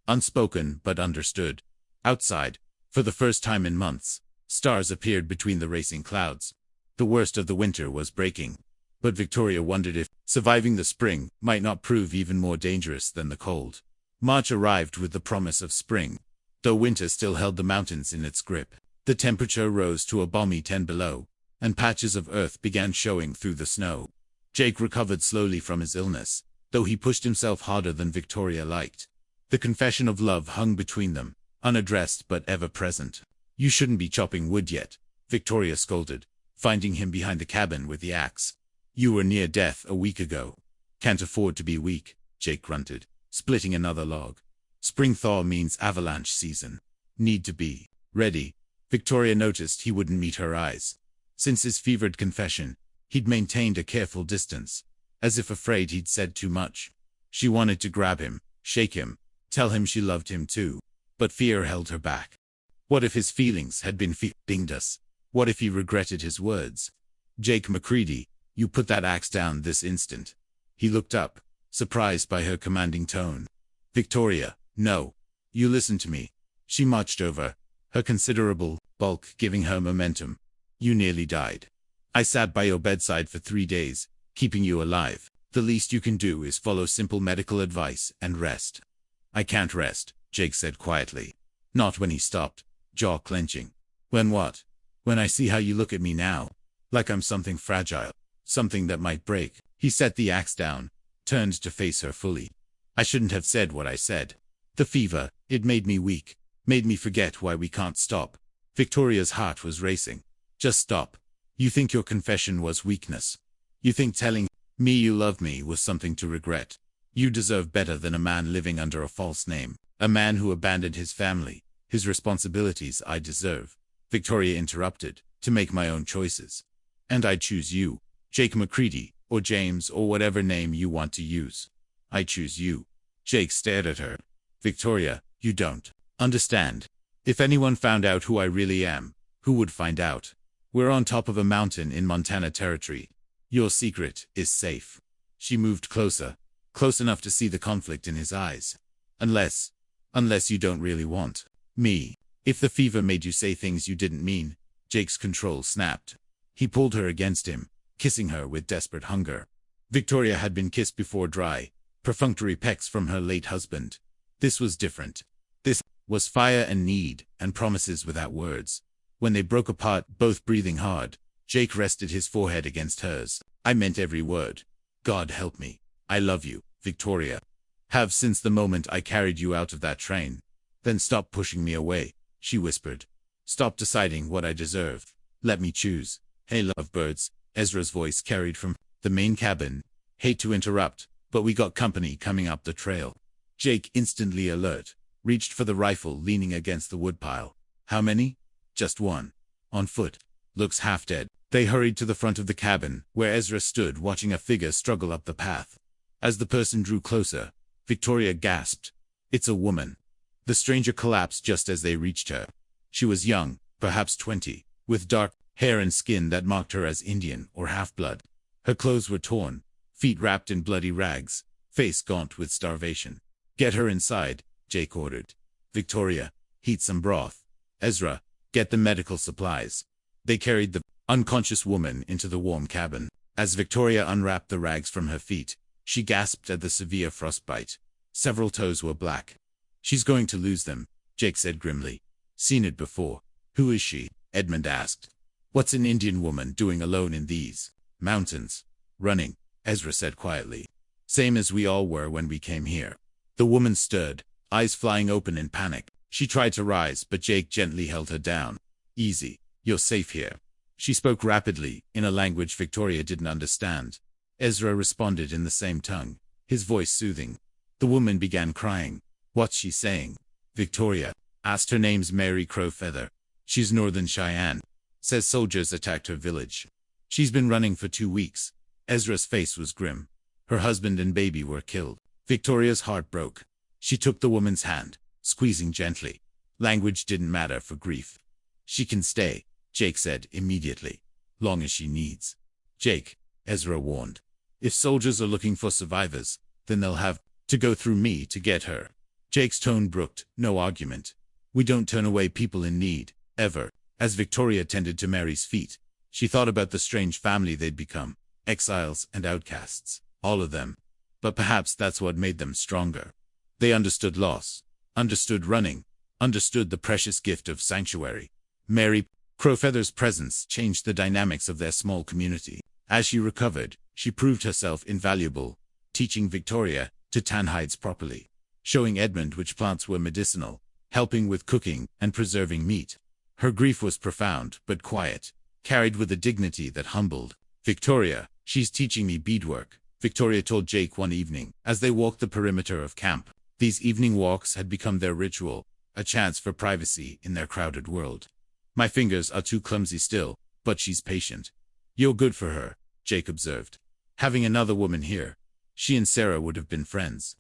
Unspoken but understood. Outside, for the first time in months, stars appeared between the racing clouds. The worst of the winter was breaking. But Victoria wondered if surviving the spring might not prove even more dangerous than the cold. March arrived with the promise of spring, though winter still held the mountains in its grip. The temperature rose to a balmy 10 below, and patches of earth began showing through the snow. Jake recovered slowly from his illness, though he pushed himself harder than Victoria liked. The confession of love hung between them, unaddressed but ever present. You shouldn't be chopping wood yet, Victoria scolded, finding him behind the cabin with the axe. You were near death a week ago. Can't afford to be weak, Jake grunted, splitting another log. Spring thaw means avalanche season. Need to be ready. Victoria noticed he wouldn't meet her eyes. Since his fevered confession, he'd maintained a careful distance, as if afraid he'd said too much. She wanted to grab him, shake him, tell him she loved him too, but fear held her back. What if his feelings had been dinged us? What if he regretted his words? Jake McCready, you put that axe down this instant. He looked up, surprised by her commanding tone. Victoria, no. You listen to me. She marched over, her considerable bulk giving her momentum. You nearly died. I sat by your bedside for 3 days, keeping you alive. The least you can do is follow simple medical advice and rest. I can't rest, Jake said quietly. Not when he stopped, jaw clenching. When what? When I see how you look at me now. Like I'm something fragile, something that might break. He set the axe down, turned to face her fully. I shouldn't have said what I said. The fever, it made me weak. Made me forget why we can't stop. Victoria's heart was racing. Just stop. You think your confession was weakness. You think telling me you love me was something to regret. You deserve better than a man living under a false name. A man who abandoned his family, his responsibilities. I deserve, Victoria interrupted, to make my own choices. And I choose you, Jake McCready, or James, or whatever name you want to use. I choose you. Jake stared at her. Victoria, you don't understand. If anyone found out who I really am, who would find out? We're on top of a mountain in Montana territory. Your secret is safe. She moved closer, close enough to see the conflict in his eyes. Unless you don't really want me. If the fever made you say things you didn't mean. Jake's control snapped. He pulled her against him, kissing her with desperate hunger. Victoria had been kissed before, dry, perfunctory pecks from her late husband. This was different. This was fire and need, and promises without words. When they broke apart, both breathing hard, Jake rested his forehead against hers. I meant every word. God help me. I love you, Victoria. Have since the moment I carried you out of that train. Then stop pushing me away, she whispered. Stop deciding what I deserve. Let me choose. Hey lovebirds, Ezra's voice carried from the main cabin. Hate to interrupt, but we got company coming up the trail. Jake, instantly alert, reached for the rifle leaning against the woodpile. How many? Just one. On foot. Looks half dead. They hurried to the front of the cabin, where Ezra stood watching a figure struggle up the path. As the person drew closer, Victoria gasped. It's a woman. The stranger collapsed just as they reached her. She was young, perhaps 20, with dark hair and skin that marked her as Indian or half-blood. Her clothes were torn, feet wrapped in bloody rags, face gaunt with starvation. Get her inside, Jake ordered. Victoria, heat some broth. Ezra, get the medical supplies. They carried the unconscious woman into the warm cabin. As Victoria unwrapped the rags from her feet, she gasped at the severe frostbite. Several toes were black. She's going to lose them, Jake said grimly. Seen it before. Who is she? Edmund asked. What's an Indian woman doing alone in these mountains? Running, Ezra said quietly. Same as we all were when we came here. The woman stirred, eyes flying open in panic. She tried to rise, but Jake gently held her down. Easy. You're safe here. She spoke rapidly, in a language Victoria didn't understand. Ezra responded in the same tongue, his voice soothing. The woman began crying. What's she saying? Victoria asked. Her name's Mary Crowfeather. She's Northern Cheyenne. Says soldiers attacked her village. She's been running for 2 weeks. Ezra's face was grim. Her husband and baby were killed. Victoria's heart broke. She took the woman's hand, squeezing gently. Language didn't matter for grief. She can stay, Jake said immediately. Long as she needs. Jake, Ezra warned. If soldiers are looking for survivors, then they'll have to go through me to get her. Jake's tone brooked no argument. We don't turn away people in need, ever. As Victoria tended to Mary's feet, she thought about the strange family they'd become. Exiles and outcasts. All of them. But perhaps that's what made them stronger. They understood loss. Understood running. Understood the precious gift of sanctuary. Mary Crowfeather's presence changed the dynamics of their small community. As she recovered, she proved herself invaluable, teaching Victoria to tan hides properly, showing Edmund which plants were medicinal, helping with cooking and preserving meat. Her grief was profound but quiet, carried with a dignity that humbled. Victoria, she's teaching me beadwork, Victoria told Jake one evening, as they walked the perimeter of camp. These evening walks had become their ritual, a chance for privacy in their crowded world. My fingers are too clumsy still, but she's patient. You're good for her, Jake observed. Having another woman here. She and Sarah would have been friends.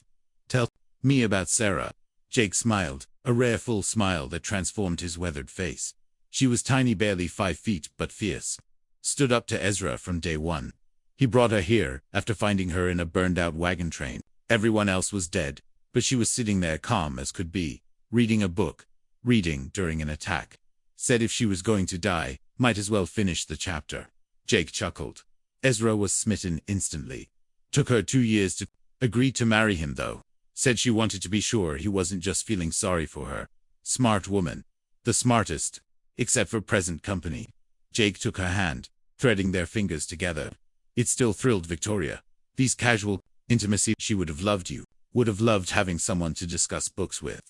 Tell me about Sarah. Jake smiled, a rare full smile that transformed his weathered face. She was tiny, barely 5 feet, but fierce. Stood up to Ezra from day one. He brought her here, after finding her in a burned-out wagon train. Everyone else was dead, but she was sitting there calm as could be, reading a book. Reading during an attack. Said if she was going to die, might as well finish the chapter. Jake chuckled. Ezra was smitten instantly. Took her 2 years to agree to marry him, though. Said she wanted to be sure he wasn't just feeling sorry for her. Smart woman. The smartest. Except for present company. Jake took her hand, threading their fingers together. It still thrilled Victoria. These casual intimacy. She would have loved you. Would have loved having someone to discuss books with.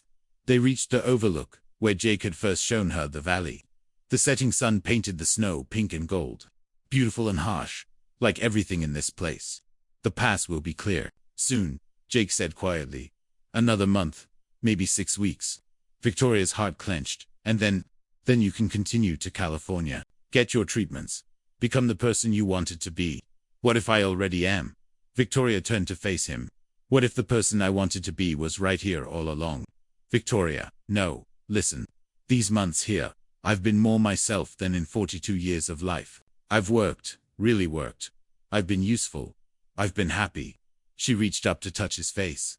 They reached the overlook, where Jake had first shown her the valley. The setting sun painted the snow pink and gold, beautiful and harsh, like everything in this place. The pass will be clear soon, Jake said quietly. Another month, maybe 6 weeks. Victoria's heart clenched, and then you can continue to California. Get your treatments. Become the person you wanted to be. What if I already am? Victoria turned to face him. What if the person I wanted to be was right here all along? Victoria, no, listen. These months here, I've been more myself than in 42 years of life. I've worked, really worked. I've been useful. I've been happy. She reached up to touch his face.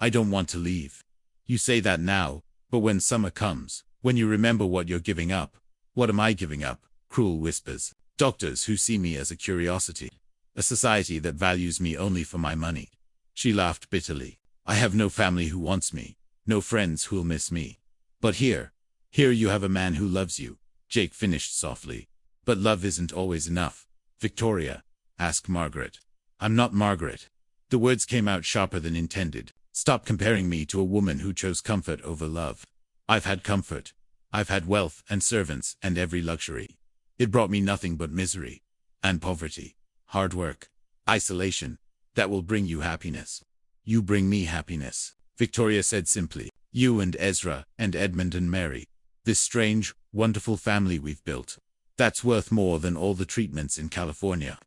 I don't want to leave. You say that now, but when summer comes, when you remember what you're giving up, what am I giving up? Cruel whispers. Doctors who see me as a curiosity. A society that values me only for my money. She laughed bitterly. I have no family who wants me, no friends who'll miss me. But here you have a man who loves you, Jake finished softly. But love isn't always enough. Victoria, ask Margaret. I'm not Margaret. The words came out sharper than intended. Stop comparing me to a woman who chose comfort over love. I've had comfort. I've had wealth and servants and every luxury. It brought me nothing but misery and poverty, hard work, isolation. That will bring you happiness. You bring me happiness, Victoria said simply. You and Ezra and Edmund and Mary. This strange, wonderful family we've built. That's worth more than all the treatments in California.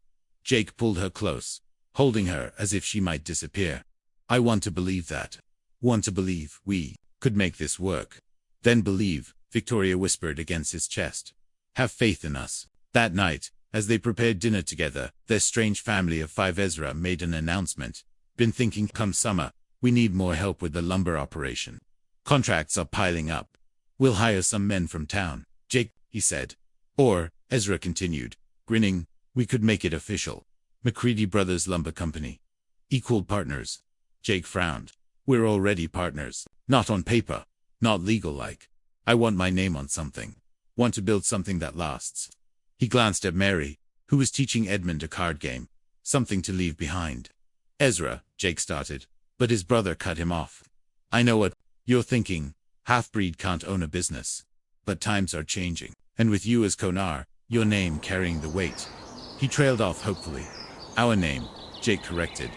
Jake pulled her close, holding her as if she might disappear. I want to believe that. Want to believe we could make this work. Then believe, Victoria whispered against his chest. Have faith in us. That night, as they prepared dinner together, their strange family of 5 Ezra made an announcement. Been thinking come summer, we need more help with the lumber operation. Contracts are piling up. We'll hire some men from town. Jake, he said. Or, Ezra continued, grinning, we could make it official. McCready Brothers Lumber Company. Equal partners. Jake frowned. We're already partners. Not on paper. Not legal-like. I want my name on something. Want to build something that lasts. He glanced at Mary, who was teaching Edmund a card game. Something to leave behind. Ezra, Jake started, but his brother cut him off. I know what you're thinking. Half-breed can't own a business. But times are changing. And with you as Konar, your name carrying the weight. He trailed off hopefully. Our name, Jake corrected.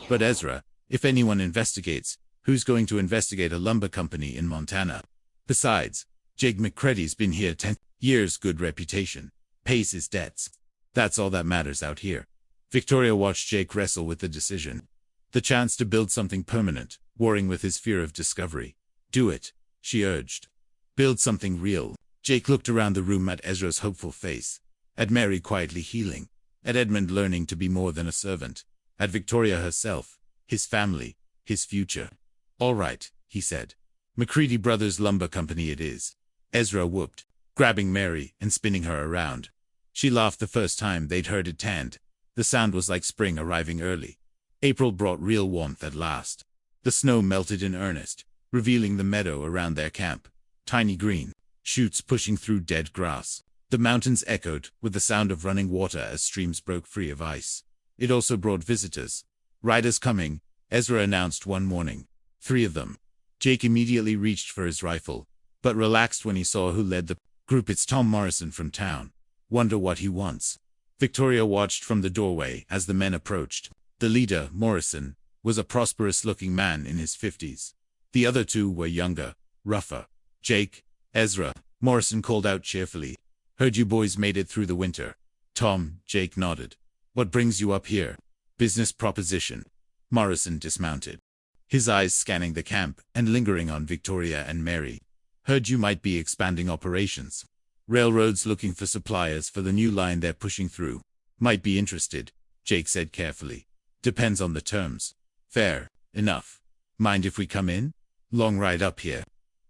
But Ezra, if anyone investigates, who's going to investigate a lumber company in Montana? Besides, Jake McCready's been here 10 years, good reputation. Pays his debts. That's all that matters out here. Victoria watched Jake wrestle with the decision. The chance to build something permanent, warring with his fear of discovery. Do it, she urged. Build something real. Jake looked around the room at Ezra's hopeful face, at Mary quietly healing, at Edmund learning to be more than a servant, at Victoria herself, his family, his future. All right, he said. McCready Brothers Lumber Company it is. Ezra whooped, grabbing Mary and spinning her around. She laughed the first time they'd heard it tanned. The sound was like spring arriving early. April brought real warmth at last. The snow melted in earnest, revealing the meadow around their camp. Tiny green, shoots pushing through dead grass. The mountains echoed with the sound of running water as streams broke free of ice. It also brought visitors. Riders coming, Ezra announced one morning. 3 of them. Jake immediately reached for his rifle, but relaxed when he saw who led the group. It's Tom Morrison from town. Wonder what he wants. Victoria watched from the doorway as the men approached. The leader, Morrison, was a prosperous-looking man in his 50s. The other 2 were younger, rougher. Jake, Ezra, Morrison called out cheerfully. Heard you boys made it through the winter. Tom, Jake nodded. What brings you up here? Business proposition. Morrison dismounted, his eyes scanning the camp and lingering on Victoria and Mary. Heard you might be expanding operations. Railroads looking for suppliers for the new line they're pushing through. Might be interested, Jake said carefully. Depends on the terms. Fair enough. Mind if we come in? Long ride up here.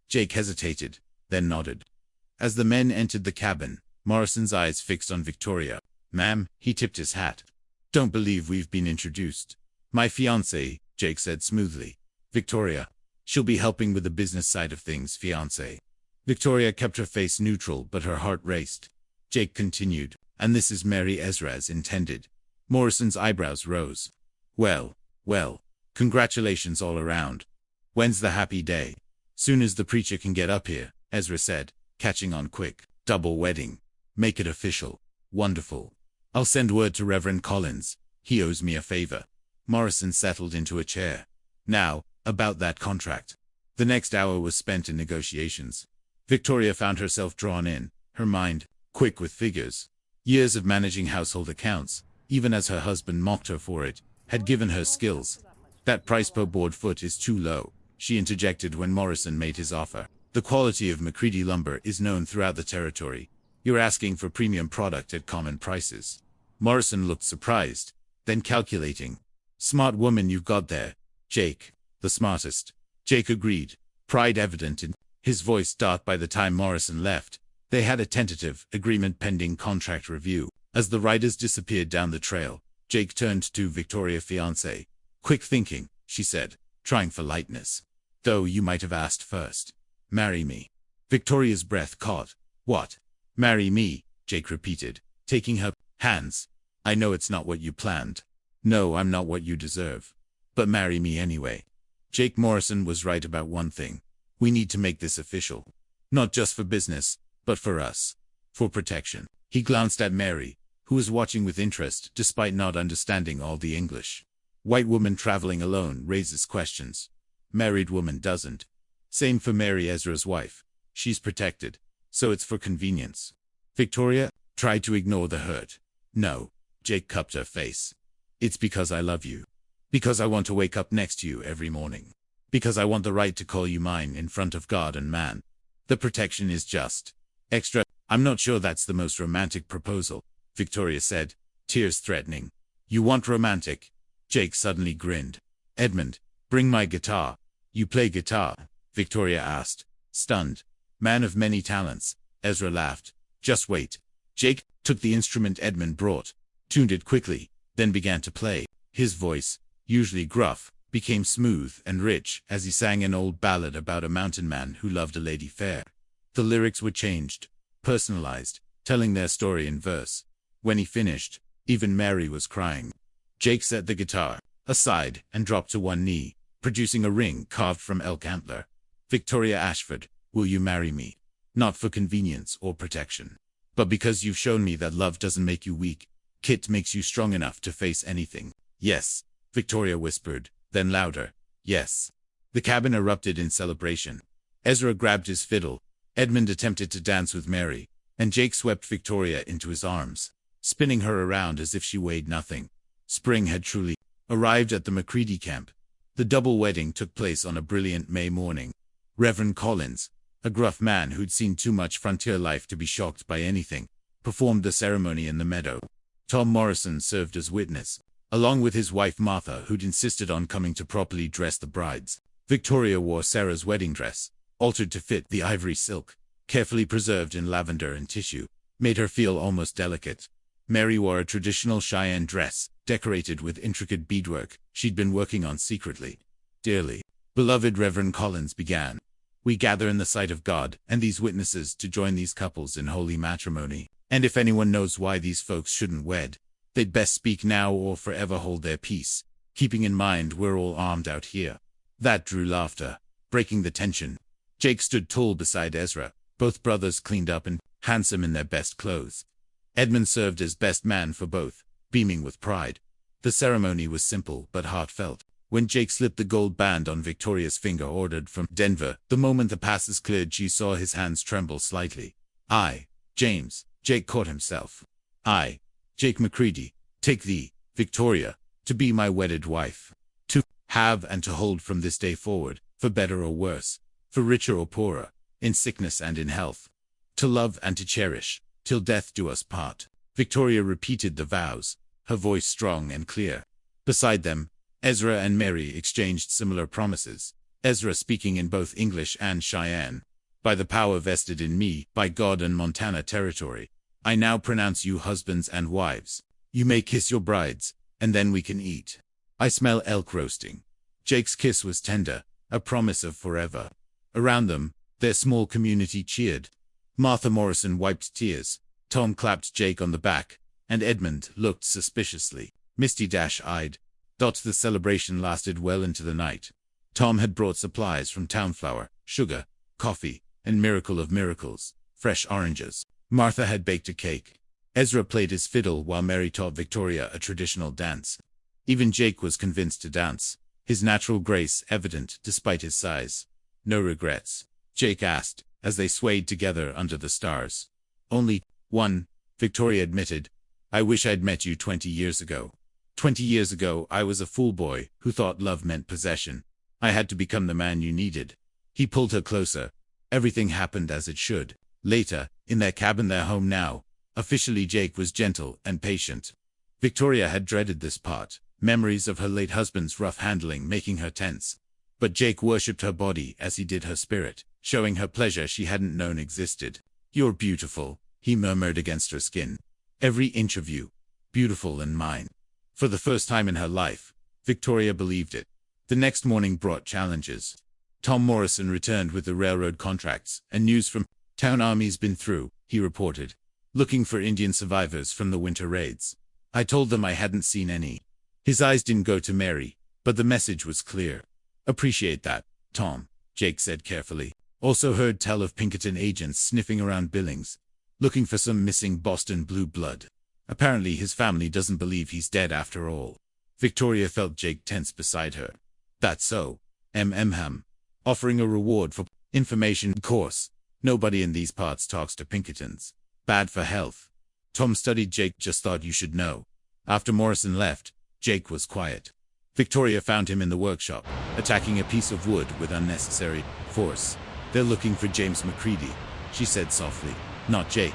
Jake hesitated, then nodded. As the men entered the cabin, Morrison's eyes fixed on Victoria. Ma'am, he tipped his hat. Don't believe we've been introduced. My fiancée, Jake said smoothly. Victoria. She'll be helping with the business side of things, fiancé. Victoria kept her face neutral, but her heart raced. Jake continued, and this is Mary Ezra as intended. Morrison's eyebrows rose. Well, congratulations all around. When's the happy day? Soon as the preacher can get up here, Ezra said, catching on quick. Double wedding. Make it official. Wonderful. I'll send word to Reverend Collins. He owes me a favor. Morrison settled into a chair. Now, about that contract. The next hour was spent in negotiations. Victoria found herself drawn in, her mind quick with figures. Years of managing household accounts, even as her husband mocked her for it, had given her skills. That price per board foot is too low, she interjected when Morrison made his offer. The quality of McCready lumber is known throughout the territory. You're asking for premium product at common prices. Morrison looked surprised, then calculating. Smart woman you've got there, Jake. The smartest. Jake agreed, pride evident in his voice. By the time Morrison left, they had a tentative agreement pending contract review. As the riders disappeared down the trail, Jake turned to Victoria's fiancé. Quick thinking, she said, trying for lightness. Though you might have asked first. Marry me. Victoria's breath caught. What? Marry me, Jake repeated, taking her hands. I know it's not what you planned. No, I'm not what you deserve. But marry me anyway. Jake Morrison was right about one thing. We need to make this official. Not just for business, but for us. For protection. He glanced at Mary, who was watching with interest despite not understanding all the English. White woman traveling alone raises questions. Married woman doesn't. Same for Mary, Ezra's wife. She's protected, so it's for convenience. Victoria tried to ignore the hurt. No, Jake cupped her face. It's because I love you. Because I want to wake up next to you every morning. Because I want the right to call you mine in front of God and man. The protection is just extra. I'm not sure that's the most romantic proposal, Victoria said, tears threatening. You want romantic? Jake suddenly grinned. Edmund, bring my guitar. You play guitar? Victoria asked, stunned. Man of many talents, Ezra laughed. Just wait. Jake took the instrument Edmund brought, tuned it quickly, then began to play. His voice, usually gruff, became smooth and rich as he sang an old ballad about a mountain man who loved a lady fair. The lyrics were changed, personalized, telling their story in verse. When he finished, even Mary was crying. Jake set the guitar aside and dropped to one knee, producing a ring carved from elk antler. Victoria Ashford, will you marry me? Not for convenience or protection, but because you've shown me that love doesn't make you weak. It makes you strong enough to face anything. Yes, Victoria whispered, then louder. Yes. The cabin erupted in celebration. Ezra grabbed his fiddle. Edmund attempted to dance with Mary, and Jake swept Victoria into his arms, spinning her around as if she weighed nothing. Spring had truly arrived at the McCready camp. The double wedding took place on a brilliant May morning. Reverend Collins, a gruff man who'd seen too much frontier life to be shocked by anything, performed the ceremony in the meadow. Tom Morrison served as witness, along with his wife Martha, who'd insisted on coming to properly dress the brides. Victoria wore Sarah's wedding dress, altered to fit the ivory silk, carefully preserved in lavender and tissue, made her feel almost delicate. Mary wore a traditional Cheyenne dress, decorated with intricate beadwork she'd been working on secretly. Dearly beloved Reverend Collins began. We gather in the sight of God and these witnesses to join these couples in holy matrimony. And if anyone knows why these folks shouldn't wed, they'd best speak now or forever hold their peace, keeping in mind we're all armed out here. That drew laughter, breaking the tension. Jake stood tall beside Ezra, both brothers cleaned up and handsome in their best clothes. Edmund served as best man for both, beaming with pride. The ceremony was simple but heartfelt. When Jake slipped the gold band on Victoria's finger ordered from Denver, the moment the passes cleared she saw his hands tremble slightly. James. Jake caught himself. Jake McCready, take thee, Victoria, to be my wedded wife. To have and to hold from this day forward, for better or worse, for richer or poorer, in sickness and in health. To love and to cherish, till death do us part. Victoria repeated the vows, her voice strong and clear. Beside them, Ezra and Mary exchanged similar promises, Ezra speaking in both English and Cheyenne. By the power vested in me by God and Montana territory, I now pronounce you husbands and wives. You may kiss your brides, and then we can eat. I smell elk roasting. Jake's kiss was tender, a promise of forever. Around them, their small community cheered. Martha Morrison wiped tears, Tom clapped Jake on the back, and Edmund looked suspiciously misty-eyed. The celebration lasted well into the night. Tom had brought supplies from town: flour, sugar, coffee, and miracle of miracles, fresh oranges. Martha had baked a cake. Ezra played his fiddle while Mary taught Victoria a traditional dance. Even Jake was convinced to dance, his natural grace evident despite his size. "No regrets?" Jake asked, as they swayed together under the stars. "Only one," Victoria admitted. "I wish I'd met you 20 years ago. 20 years ago I was a fool boy who thought love meant possession. I had to become the man you needed." He pulled her closer. Everything happened as it should. Later, in their cabin, their home now, officially Jake was gentle and patient. Victoria had dreaded this part, memories of her late husband's rough handling making her tense. But Jake worshipped her body as he did her spirit, showing her pleasure she hadn't known existed. "You're beautiful," he murmured against her skin. "Every inch of you. Beautiful and mine." For the first time in her life, Victoria believed it. The next morning brought challenges. Tom Morrison returned with the railroad contracts and news from town. "Army's been through," he reported, "looking for Indian survivors from the winter raids. I told them I hadn't seen any." His eyes didn't go to Mary, but the message was clear. "Appreciate that, Tom," Jake said carefully. "Also heard tell of Pinkerton agents sniffing around Billings, looking for some missing Boston blue blood. Apparently his family doesn't believe he's dead after all." Victoria felt Jake tense beside her. "That's so. Offering a reward for information. Of course, nobody in these parts talks to Pinkertons. Bad for health." Tom studied Jake. "Just thought you should know." After Morrison left, Jake was quiet. Victoria found him in the workshop, attacking a piece of wood with unnecessary force. "They're looking for James McCready," she said softly. "Not Jake.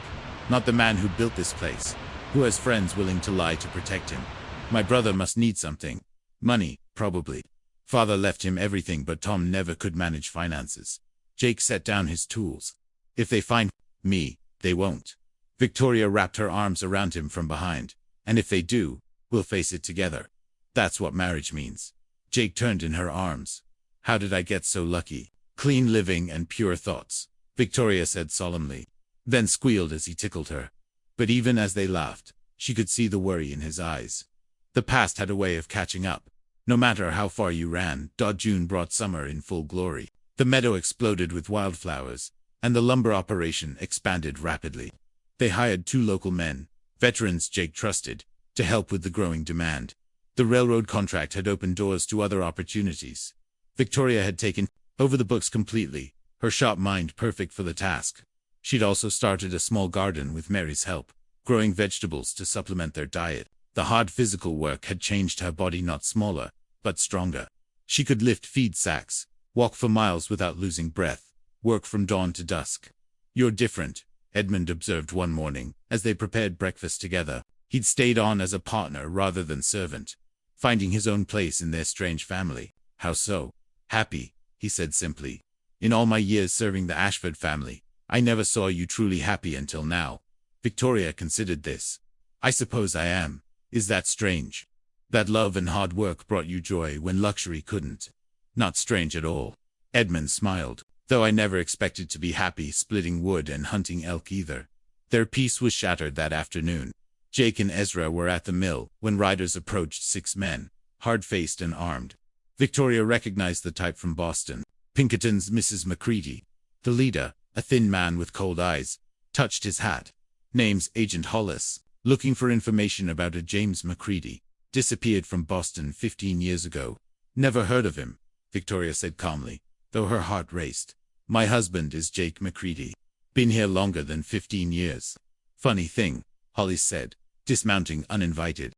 Not the man who built this place, who has friends willing to lie to protect him. My brother must need something. Money, probably. Father left him everything, but Tom never could manage finances." Jake set down his tools. "If they find me, they won't." Victoria wrapped her arms around him from behind. "And if they do, we'll face it together. That's what marriage means." Jake turned in her arms. "How did I get so lucky? Clean living and pure thoughts," Victoria said solemnly, then squealed as he tickled her. But even as they laughed, she could see the worry in his eyes. The past had a way of catching up. No matter how far you ran. June brought summer in full glory. The meadow exploded with wildflowers, and the lumber operation expanded rapidly. They hired 2 local men, veterans Jake trusted, to help with the growing demand. The railroad contract had opened doors to other opportunities. Victoria had taken over the books completely, her sharp mind perfect for the task. She'd also started a small garden with Mary's help, growing vegetables to supplement their diet. The hard physical work had changed her body, not smaller, but stronger. She could lift feed sacks, walk for miles without losing breath, work from dawn to dusk. "You're different," Edmund observed one morning, as they prepared breakfast together. He'd stayed on as a partner rather than servant, finding his own place in their strange family. "How so?" "Happy," he said simply. "In all my years serving the Ashford family, I never saw you truly happy until now." Victoria considered this. "I suppose I am. Is that strange? That love and hard work brought you joy when luxury couldn't?" "Not strange at all." Edmund smiled, "though I never expected to be happy splitting wood and hunting elk either." Their peace was shattered that afternoon. Jake and Ezra were at the mill when riders approached, 6 men, hard-faced and armed. Victoria recognized the type from Boston. Pinkerton's Mrs. McCready. The leader, a thin man with cold eyes, touched his hat. "Name's Agent Hollis. Looking for information about a James McCready. Disappeared from Boston 15 years ago." "Never heard of him," Victoria said calmly, though her heart raced. "My husband is Jake McCready. Been here longer than 15 years. "Funny thing," Hollis said, dismounting uninvited.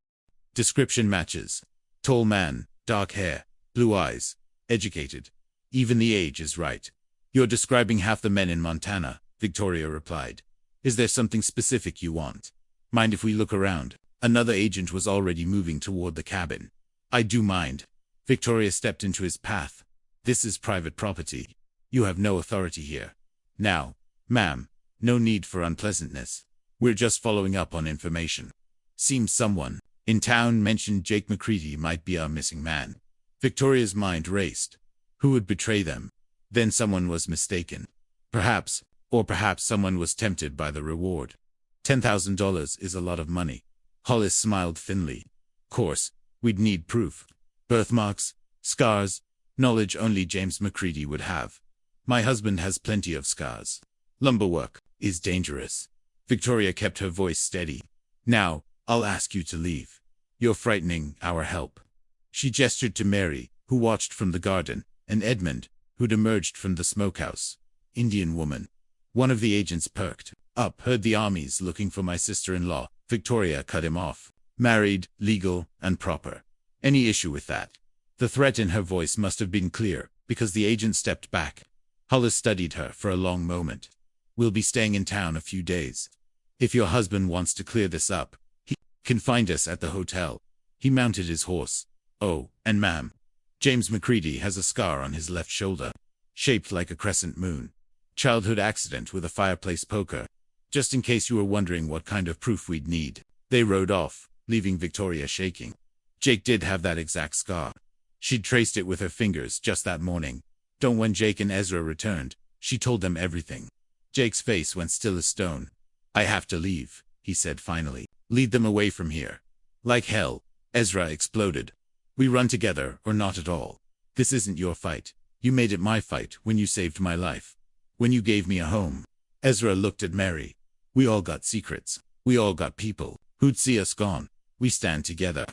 "Description matches. Tall man, dark hair, blue eyes, educated. Even the age is right." "You're describing half the men in Montana," Victoria replied. "Is there something specific you want? Mind if we look around?" Another agent was already moving toward the cabin. "I do mind." Victoria stepped into his path. "This is private property. You have no authority here." "Now, ma'am, no need for unpleasantness. We're just following up on information. Seems someone in town mentioned Jake McCready might be our missing man." Victoria's mind raced. Who would betray them? Then someone was mistaken. Perhaps someone was tempted by the reward. $10,000 is a lot of money. Hollis smiled thinly. "Course, we'd need proof. Birthmarks, scars, knowledge only James McCready would have." My husband has plenty of scars. Lumber work is dangerous. Victoria kept her voice steady. Now, I'll ask you to leave. You're frightening our help. She gestured to Mary, who watched from the garden, and Edmund, who'd emerged from the smokehouse. Indian woman. One of the agents perked up. Heard the army's looking for my sister-in-law. Victoria cut him off. Married, legal, and proper. Any issue with that? The threat in her voice must have been clear, because the agent stepped back. Hollis studied her for a long moment. We'll be staying in town a few days. If your husband wants to clear this up, he can find us at the hotel. He mounted his horse. Oh, and ma'am, James McCready has a scar on his left shoulder, shaped like a crescent moon. Childhood accident with a fireplace poker. Just in case you were wondering what kind of proof we'd need. They rode off, leaving Victoria shaking. Jake did have that exact scar. She'd traced it with her fingers just that morning. When Jake and Ezra returned, she told them everything. Jake's face went still as stone. I have to leave, he said finally. Lead them away from here. Like hell, Ezra exploded. We run together or not at all. This isn't your fight. You made it my fight when you saved my life. When you gave me a home. Ezra looked at Mary. We all got secrets. We all got people who'd see us gone. We stand together.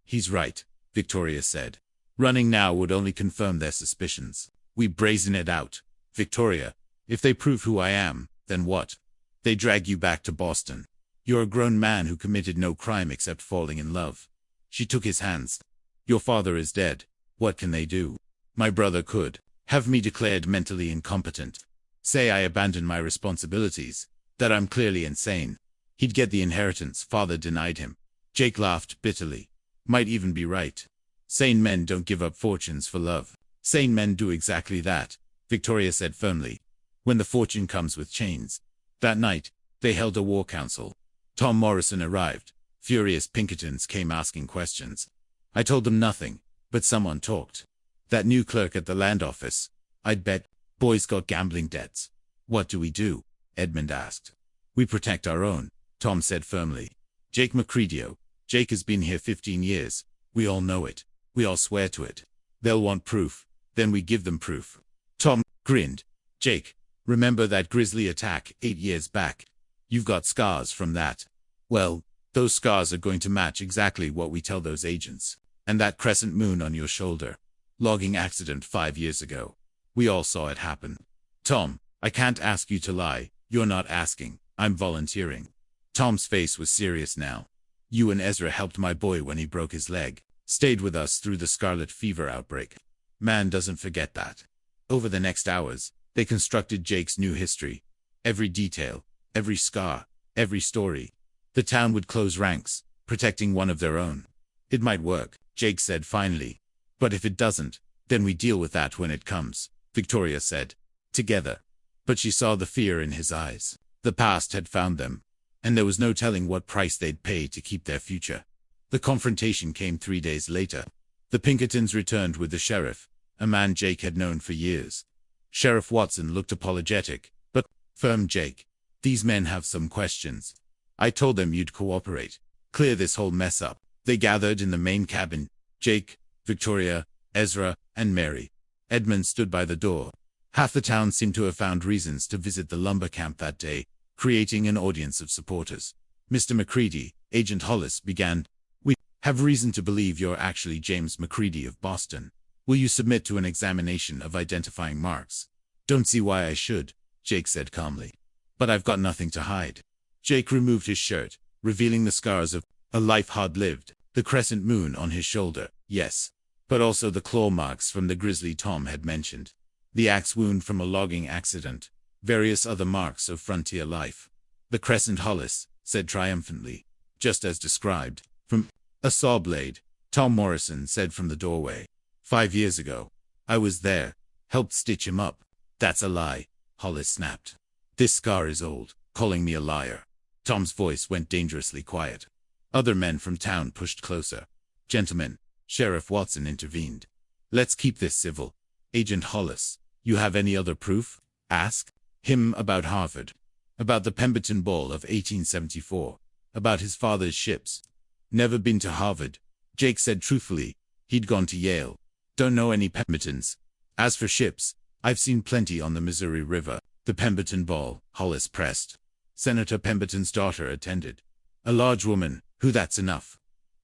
He's right, Victoria said. Running now would only confirm their suspicions. We brazen it out. Victoria, if they prove who I am, then what? They drag you back to Boston. You're a grown man who committed no crime except falling in love. She took his hands. Your father is dead. What can they do? My brother could have me declared mentally incompetent. Say I abandon my responsibilities, that I'm clearly insane. He'd get the inheritance father denied him. Jake laughed bitterly. Might even be right. Sane men don't give up fortunes for love. Sane men do exactly that, Victoria said firmly. When the fortune comes with chains. That night, they held a war council. Tom Morrison arrived. Furious Pinkertons came asking questions. I told them nothing, but someone talked. That new clerk at the land office. I'd bet. Boy's got gambling debts. What do we do? Edmund asked. We protect our own, Tom said firmly. Jake McCready. Jake has been here 15 years. We all know it. We all swear to it. They'll want proof. Then we give them proof. Tom grinned. Jake, remember that grisly attack 8 years back? You've got scars from that. Well, those scars are going to match exactly what we tell those agents. And that crescent moon on your shoulder. Logging accident 5 years ago. We all saw it happen. Tom, I can't ask you to lie. You're not asking. I'm volunteering. Tom's face was serious now. You and Ezra helped my boy when he broke his leg. Stayed with us through the scarlet fever outbreak. Man doesn't forget that. Over the next hours, they constructed Jake's new history. Every detail, every scar, every story. The town would close ranks, protecting one of their own. It might work, Jake said finally. But if it doesn't, then we deal with that when it comes, Victoria said. Together. But she saw the fear in his eyes. The past had found them. And there was no telling what price they'd pay to keep their future. The confrontation came 3 days later. The Pinkertons returned with the sheriff, a man Jake had known for years. Sheriff Watson looked apologetic, but firm. Jake, these men have some questions. I told them you'd cooperate. Clear this whole mess up. They gathered in the main cabin. Jake, Victoria, Ezra, and Mary. Edmund stood by the door. Half the town seemed to have found reasons to visit the lumber camp that day, creating an audience of supporters. Mr. McCready, Agent Hollis began. We have reason to believe you're actually James McCready of Boston. Will you submit to an examination of identifying marks? Don't see why I should, Jake said calmly. But I've got nothing to hide. Jake removed his shirt, revealing the scars of a life hard-lived, the crescent moon on his shoulder, yes, but also the claw marks from the grizzly Tom had mentioned, the axe wound from a logging accident, various other marks of frontier life. The crescent, Hollis said triumphantly, just as described, from a saw blade, Tom Morrison said from the doorway. 5 years ago. I was there, helped stitch him up. That's a lie, Hollis snapped. This scar is old, calling me a liar. Tom's voice went dangerously quiet. Other men from town pushed closer. Gentlemen, Sheriff Watson intervened. Let's keep this civil. Agent Hollis, you have any other proof? Ask him about Harvard. About the Pemberton Ball of 1874. About his father's ships. Never been to Harvard, Jake said truthfully. He'd gone to Yale. Don't know any Pembertons. As for ships, I've seen plenty on the Missouri River. The Pemberton ball, Hollis pressed. Senator Pemberton's daughter attended. A large woman, who that's enough.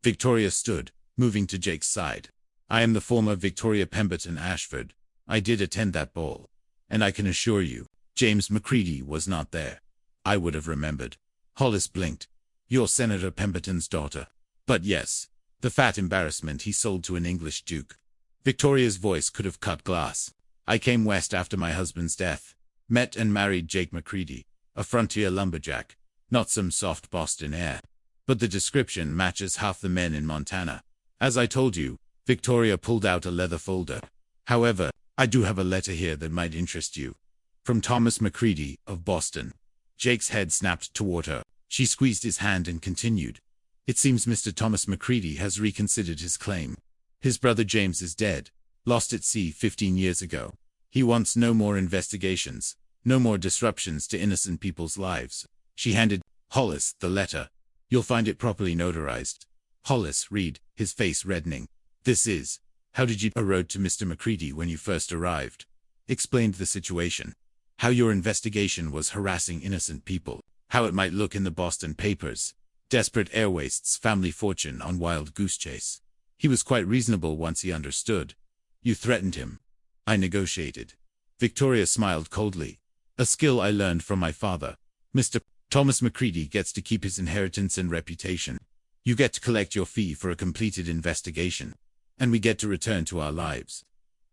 Victoria stood, moving to Jake's side. I am the former Victoria Pemberton Ashford. I did attend that ball. And I can assure you, James McCready was not there. I would have remembered. Hollis blinked. You're Senator Pemberton's daughter. But yes, the fat embarrassment he sold to an English duke. Victoria's voice could have cut glass. I came west after my husband's death. Met and married Jake McCready, a frontier lumberjack, not some soft Boston heir. But the description matches half the men in Montana. As I told you, Victoria pulled out a leather folder. However, I do have a letter here that might interest you. From Thomas McCready, of Boston. Jake's head snapped toward her. She squeezed his hand and continued. It seems Mr. Thomas McCready has reconsidered his claim. His brother James is dead, lost at sea 15 years ago. He wants no more investigations, no more disruptions to innocent people's lives. She handed Hollis the letter. You'll find it properly notarized. Hollis read, his face reddening. This is, how did you wrote to Mr. McCready when you first arrived? Explained the situation. How your investigation was harassing innocent people. How it might look in the Boston papers. Desperate heir wastes family fortune on wild goose chase. He was quite reasonable once he understood. You threatened him. I negotiated. Victoria smiled coldly. A skill I learned from my father. Mr. Thomas McCready gets to keep his inheritance and reputation. You get to collect your fee for a completed investigation. And we get to return to our lives.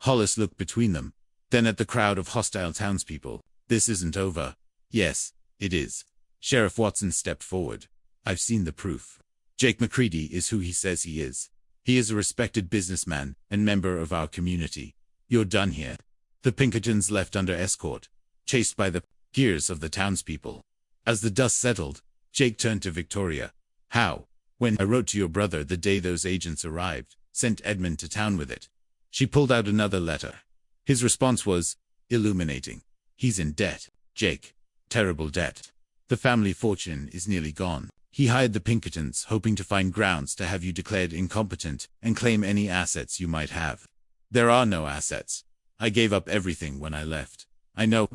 Hollis looked between them, then at the crowd of hostile townspeople. This isn't over. Yes, it is. Sheriff Watson stepped forward. I've seen the proof. Jake McCready is who he says he is. He is a respected businessman and member of our community. You're done here. The Pinkertons left under escort, chased by the gears of the townspeople. As the dust settled, Jake turned to Victoria. How? When I wrote to your brother the day those agents arrived, sent Edmund to town with it. She pulled out another letter. His response was illuminating. He's in debt, Jake. Terrible debt. The family fortune is nearly gone. He hired the Pinkertons, hoping to find grounds to have you declared incompetent and claim any assets you might have. There are no assets. I gave up everything when I left. I know,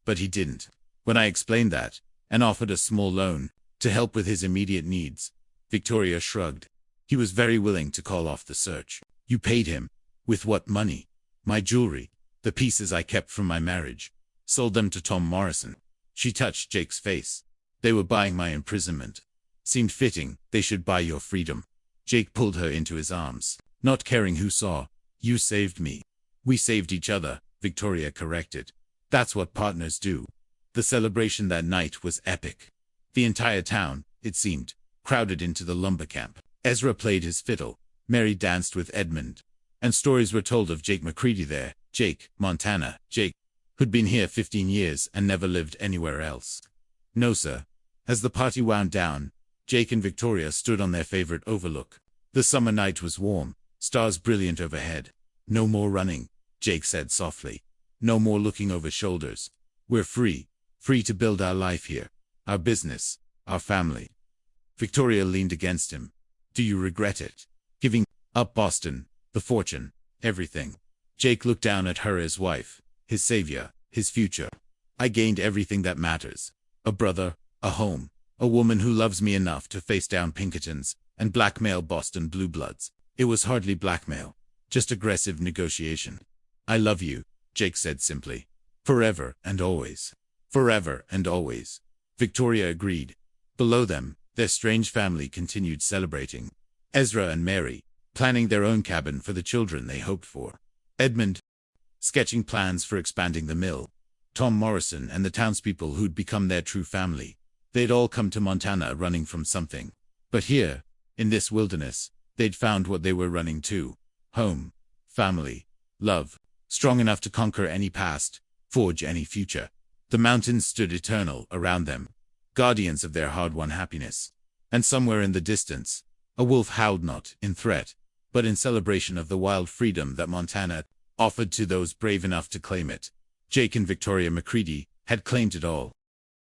but he didn't. When I explained that, and offered a small loan to help with his immediate needs, Victoria shrugged. He was very willing to call off the search. You paid him. With what money? My jewelry, the pieces I kept from my marriage. Sold them to Tom Morrison. She touched Jake's face. They were buying my imprisonment. Seemed fitting, they should buy your freedom. Jake pulled her into his arms, not caring who saw. You saved me. We saved each other, Victoria corrected. That's what partners do. The celebration that night was epic. The entire town, it seemed, crowded into the lumber camp. Ezra played his fiddle. Mary danced with Edmund. And stories were told of Jake McCready there. Jake, Montana, Jake, who'd been here 15 years and never lived anywhere else. No, sir. As the party wound down, Jake and Victoria stood on their favorite overlook. The summer night was warm, stars brilliant overhead. No more running, Jake said softly. No more looking over shoulders. We're free, free to build our life here, our business, our family. Victoria leaned against him. Do you regret it? Giving up Boston, the fortune, everything. Jake looked down at her as wife, his savior, his future. I gained everything that matters. A brother, a home, a woman who loves me enough to face down Pinkertons and blackmail Boston blue bloods. It was hardly blackmail, just aggressive negotiation. I love you, Jake said simply. Forever and always. Forever and always. Victoria agreed. Below them, their strange family continued celebrating. Ezra and Mary, planning their own cabin for the children they hoped for. Edmund, sketching plans for expanding the mill. Tom Morrison and the townspeople who'd become their true family. They'd all come to Montana running from something. But here, in this wilderness, they'd found what they were running to. Home, family, love, strong enough to conquer any past, forge any future. The mountains stood eternal around them, guardians of their hard-won happiness. And somewhere in the distance, a wolf howled not in threat, but in celebration of the wild freedom that Montana offered to those brave enough to claim it. Jake and Victoria McCready had claimed it all.